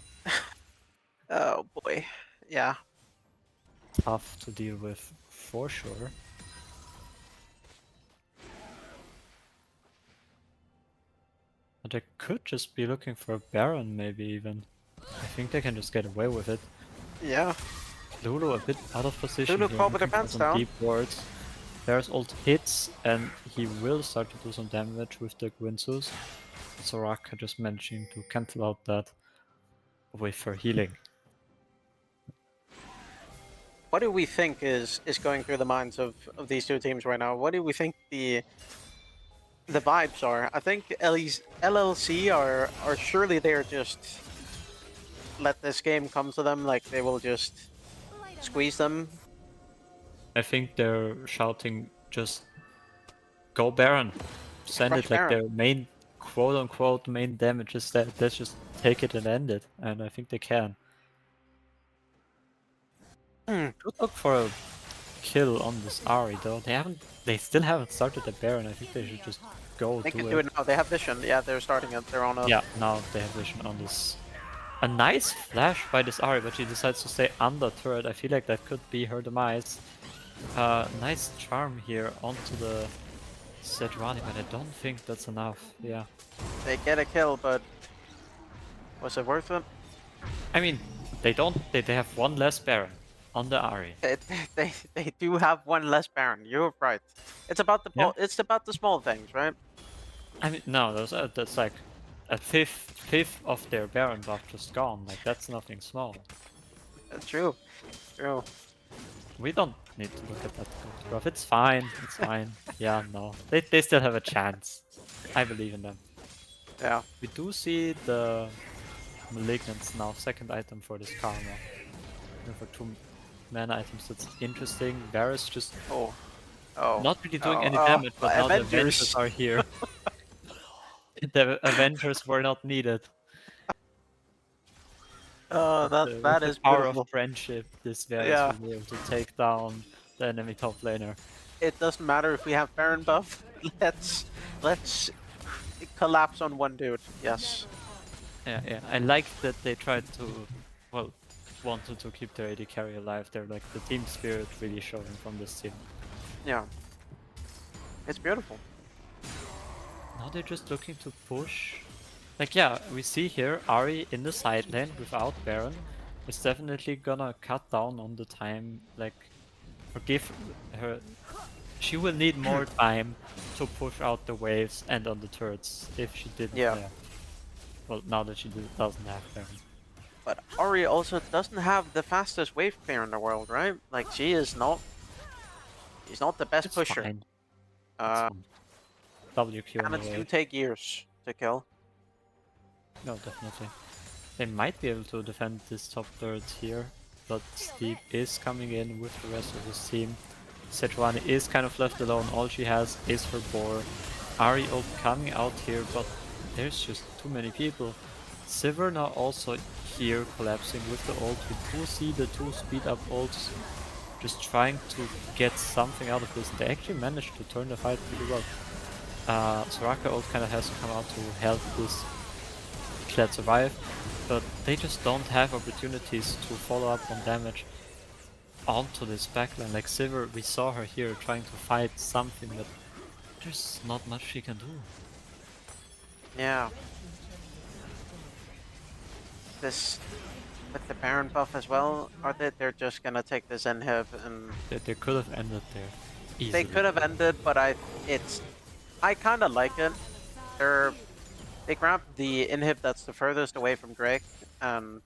Oh boy, yeah. Tough to deal with for sure. But they could just be looking for a Baron maybe even. I think they can just get away with it. Yeah. Lulu a bit out of position Lulu here, caught with her looking for pants some down. deep wards. There's ult hits and he will start to do some damage with the Gwynsus. Soraka just managing to cancel out that with her healing. What do we think is going through the minds of these two teams right now? What do we think the vibes are? I think LLC are surely there just let this game come to them, like they will just squeeze them. I think they're shouting just go Baron. Send Crush it like Baron. their main quote unquote main damage is that let's just take it and end it. And I think they can. Good look for a kill on this Ari though. They still haven't started the Baron. I think they should just go They do can it. do it now. They have vision. Yeah, they're starting it. They're on a... Yeah, now they have vision on this. A nice flash by this Ari, but she decides to stay under turret. I feel like that could be her demise. Nice charm here onto the Sejuani, but I don't think that's enough. Yeah. They get a kill, but was it worth it? I mean, they don't. They have one less Baron on the Ahri. They do have one less Baron. You're right. It's about the Yeah. it's about the small things, right? I mean, no, that's like a fifth of their Baron buff just gone. Like that's nothing small. That's true. True. We don't need to look at that gold buff. It's fine. It's fine. Yeah, no, they still have a chance. I believe in them. Yeah. We do see the Malignants now, second item for this Karma. And for 2 mana items, that's interesting. Varus just Oh. not really doing any Oh. damage, but now the Avengers. Avengers are here. The Avengers were not needed. Oh, With that the is power beautiful. of friendship, this Varus Yeah. will be able to take down the enemy top laner. It doesn't matter if we have Baron buff. Let's collapse on one dude. Yes. Yeah. I like that they tried to, well, wanted to keep their AD carry alive. They're like the team spirit really showing from this team. Yeah. It's beautiful. Now they're just looking to push. Like, yeah, we see here Ahri in the side lane without Baron is definitely gonna cut down on the time, like, or give her. She will need more time to push out the waves and on the turrets if she didn't have. Well, now that she doesn't have Baron. But Ahri also doesn't have the fastest wave clear in the world, right? Like, she is not. She's not the best It's pusher. fine. It's fine. WQ Cannons anyway. do take years to kill. No, definitely. They might be able to defend this top third here, but Steve is coming in with the rest of his team. Sejuani is kind of left alone, all she has is her boar. Ahri ult coming out here, but there's just too many people. Sivir now also here collapsing with the ult. We do see the 2 speed up ults just trying to get something out of this. They actually managed to turn the fight pretty well. Soraka ult kind of has to come out to help this Kled survive, but they just don't have opportunities to follow up on damage onto this backline. Like Sivir, we saw her here trying to fight something, but there's not much she can do. Yeah. This with the Baron buff as well, are they're just gonna take this inhib and They could have ended there. Easily. they could have ended, but I kinda like it. They grabbed the inhib that's the furthest away from Drake, and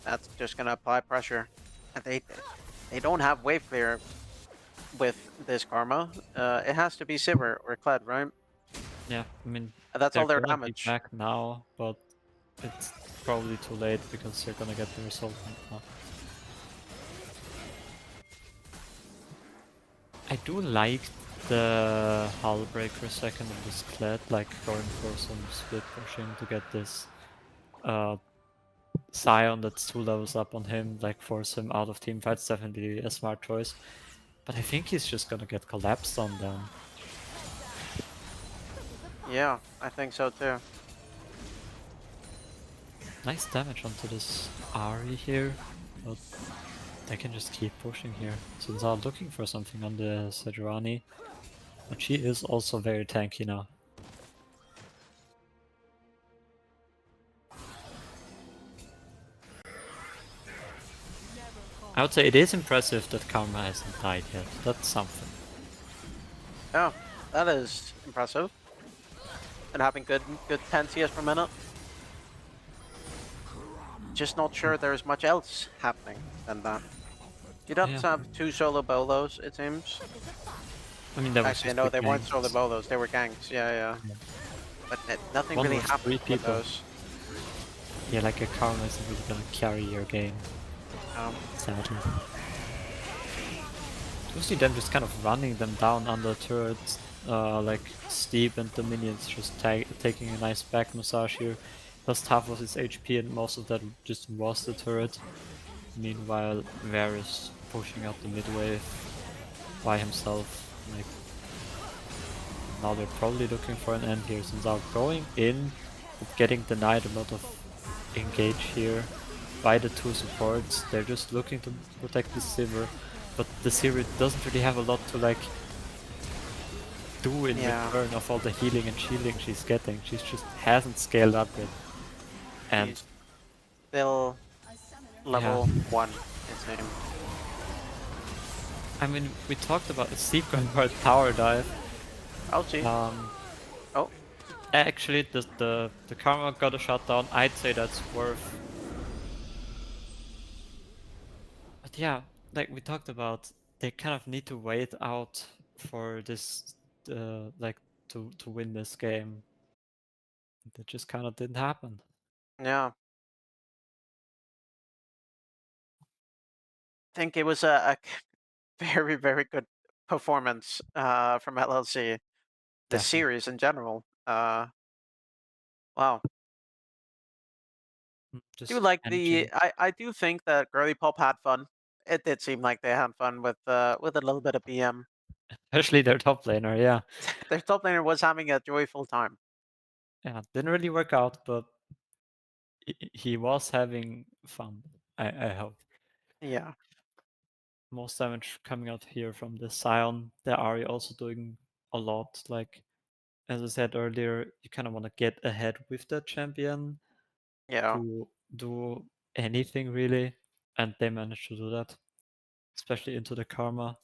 that's just gonna apply pressure. And they don't have wave clear with this Karma. It has to be Sivir or Kled, right? Yeah, I mean That's all their gonna be damage. back now, but it's probably too late because they're gonna get the result now. I do like the Hull Breaker second of this Kled, like going for some split pushing to get this Scion that's 2 levels up on him, like force him out of team fights, definitely a smart choice. But I think he's just gonna get collapsed on them. Yeah, I think so too. Nice damage onto this Ahri here, but they can just keep pushing here. So they're looking for something on the Sejuani, but she is also very tanky now. I would say it is impressive that Karma hasn't died yet. That's something. Yeah, that is impressive. And having good 10 CS per minute. Just not sure there's much else happening than that. You don't have 2 solo bolos, it seems. I mean, that was actually no, they weren't solo bolos, they were ganks. Yeah. But nothing One really was happened 3 with people. those. Yeah, like a Karma isn't really gonna carry your game. Sadly. You see them just kind of running them down under turrets, like Steve and the minions just taking a nice back massage here. Lost half of his HP and most of that just was the turret. Meanwhile, Varus pushing out the mid wave by himself. Like, now they're probably looking for an end here since they're going in, but getting denied a lot of engage here by the 2 supports. They're just looking to protect the Sivir, but the Sivir doesn't really have a lot to like do in Yeah, return of all the healing and shielding she's getting. She just hasn't scaled up yet. And she's still yeah, level 1, it seems. I mean, we talked about the secret for tower dive. I'll see. Um, Oh, Actually, the karma got a shutdown. I'd say that's worth. But yeah, like we talked about, they kind of need to wait out for this, like to win this game. That just kind of didn't happen. yeah. I think it was a very, very good performance from LLC. The Definitely. series in general. Wow. Do Just like managing, I do think that Girlypop had fun. It did seem like they had fun with a little bit of BM. especially their top laner. Yeah, Their top laner was having a joyful time. yeah, didn't really work out, but he was having fun. I hope. Yeah, Most damage coming out here from the Scion. The Ari also doing a lot. Like as I said earlier, you kind of want to get ahead with the champion yeah. to do anything really, and they managed to do that, especially into the karma.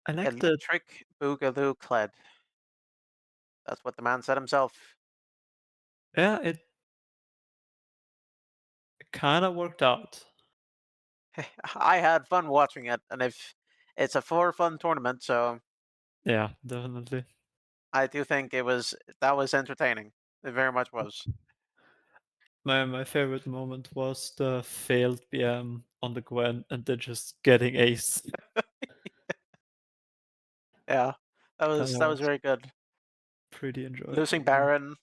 I like the Electric Boogaloo Kled. That's what the man said himself. yeah, it kind of worked out. I had fun watching it, and if it's a for fun tournament, so Yeah, definitely. I do think that was entertaining. It very much was. My favorite moment was the failed BM on the Gwen and then just getting ace. Yeah, That that was was very good. pretty enjoyable. Losing Baron,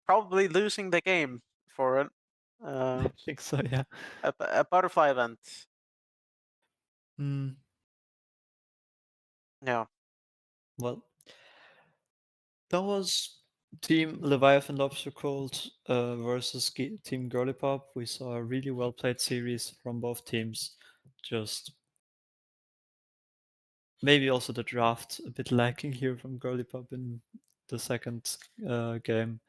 probably losing the game for it. I think so, yeah. A butterfly event. Mm, Yeah, well, that was Team Leviathan Lobster Cold versus Team Girlypop. We saw a really well played series from both teams. Just maybe also the draft a bit lacking here from Girlypop in the second game.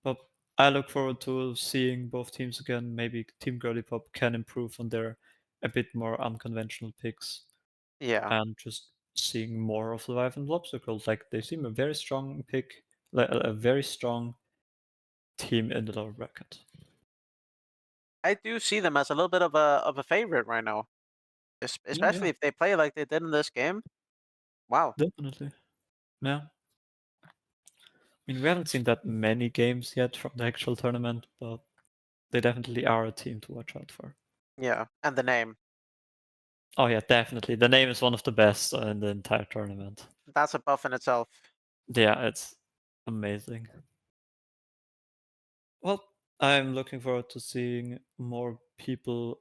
But I look forward to seeing both teams again. Maybe Team Girlypop can improve on their a bit more unconventional picks yeah. and just seeing more of Leviathan Lobster Cold. Like they seem a very strong pick, like a very strong team in the lower bracket. I do see them as a little bit of a favorite right now, Yeah, yeah, especially if they play like they did in this game. Wow. definitely. Yeah. I mean, we haven't seen that many games yet from the actual tournament, but they definitely are a team to watch out for. Yeah, and the name. Oh yeah, definitely. The name is one of the best in the entire tournament. That's a buff in itself. Yeah, it's amazing. Well, I'm looking forward to seeing more people.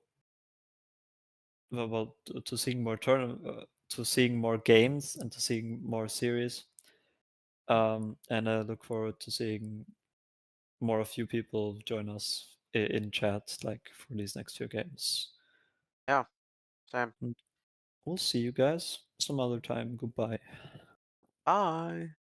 Well, to seeing more to seeing more games and to seeing more series. And I look forward to seeing more of you people join us in chat, like for these next few games. Yeah, same. And we'll see you guys some other time. Goodbye. Bye.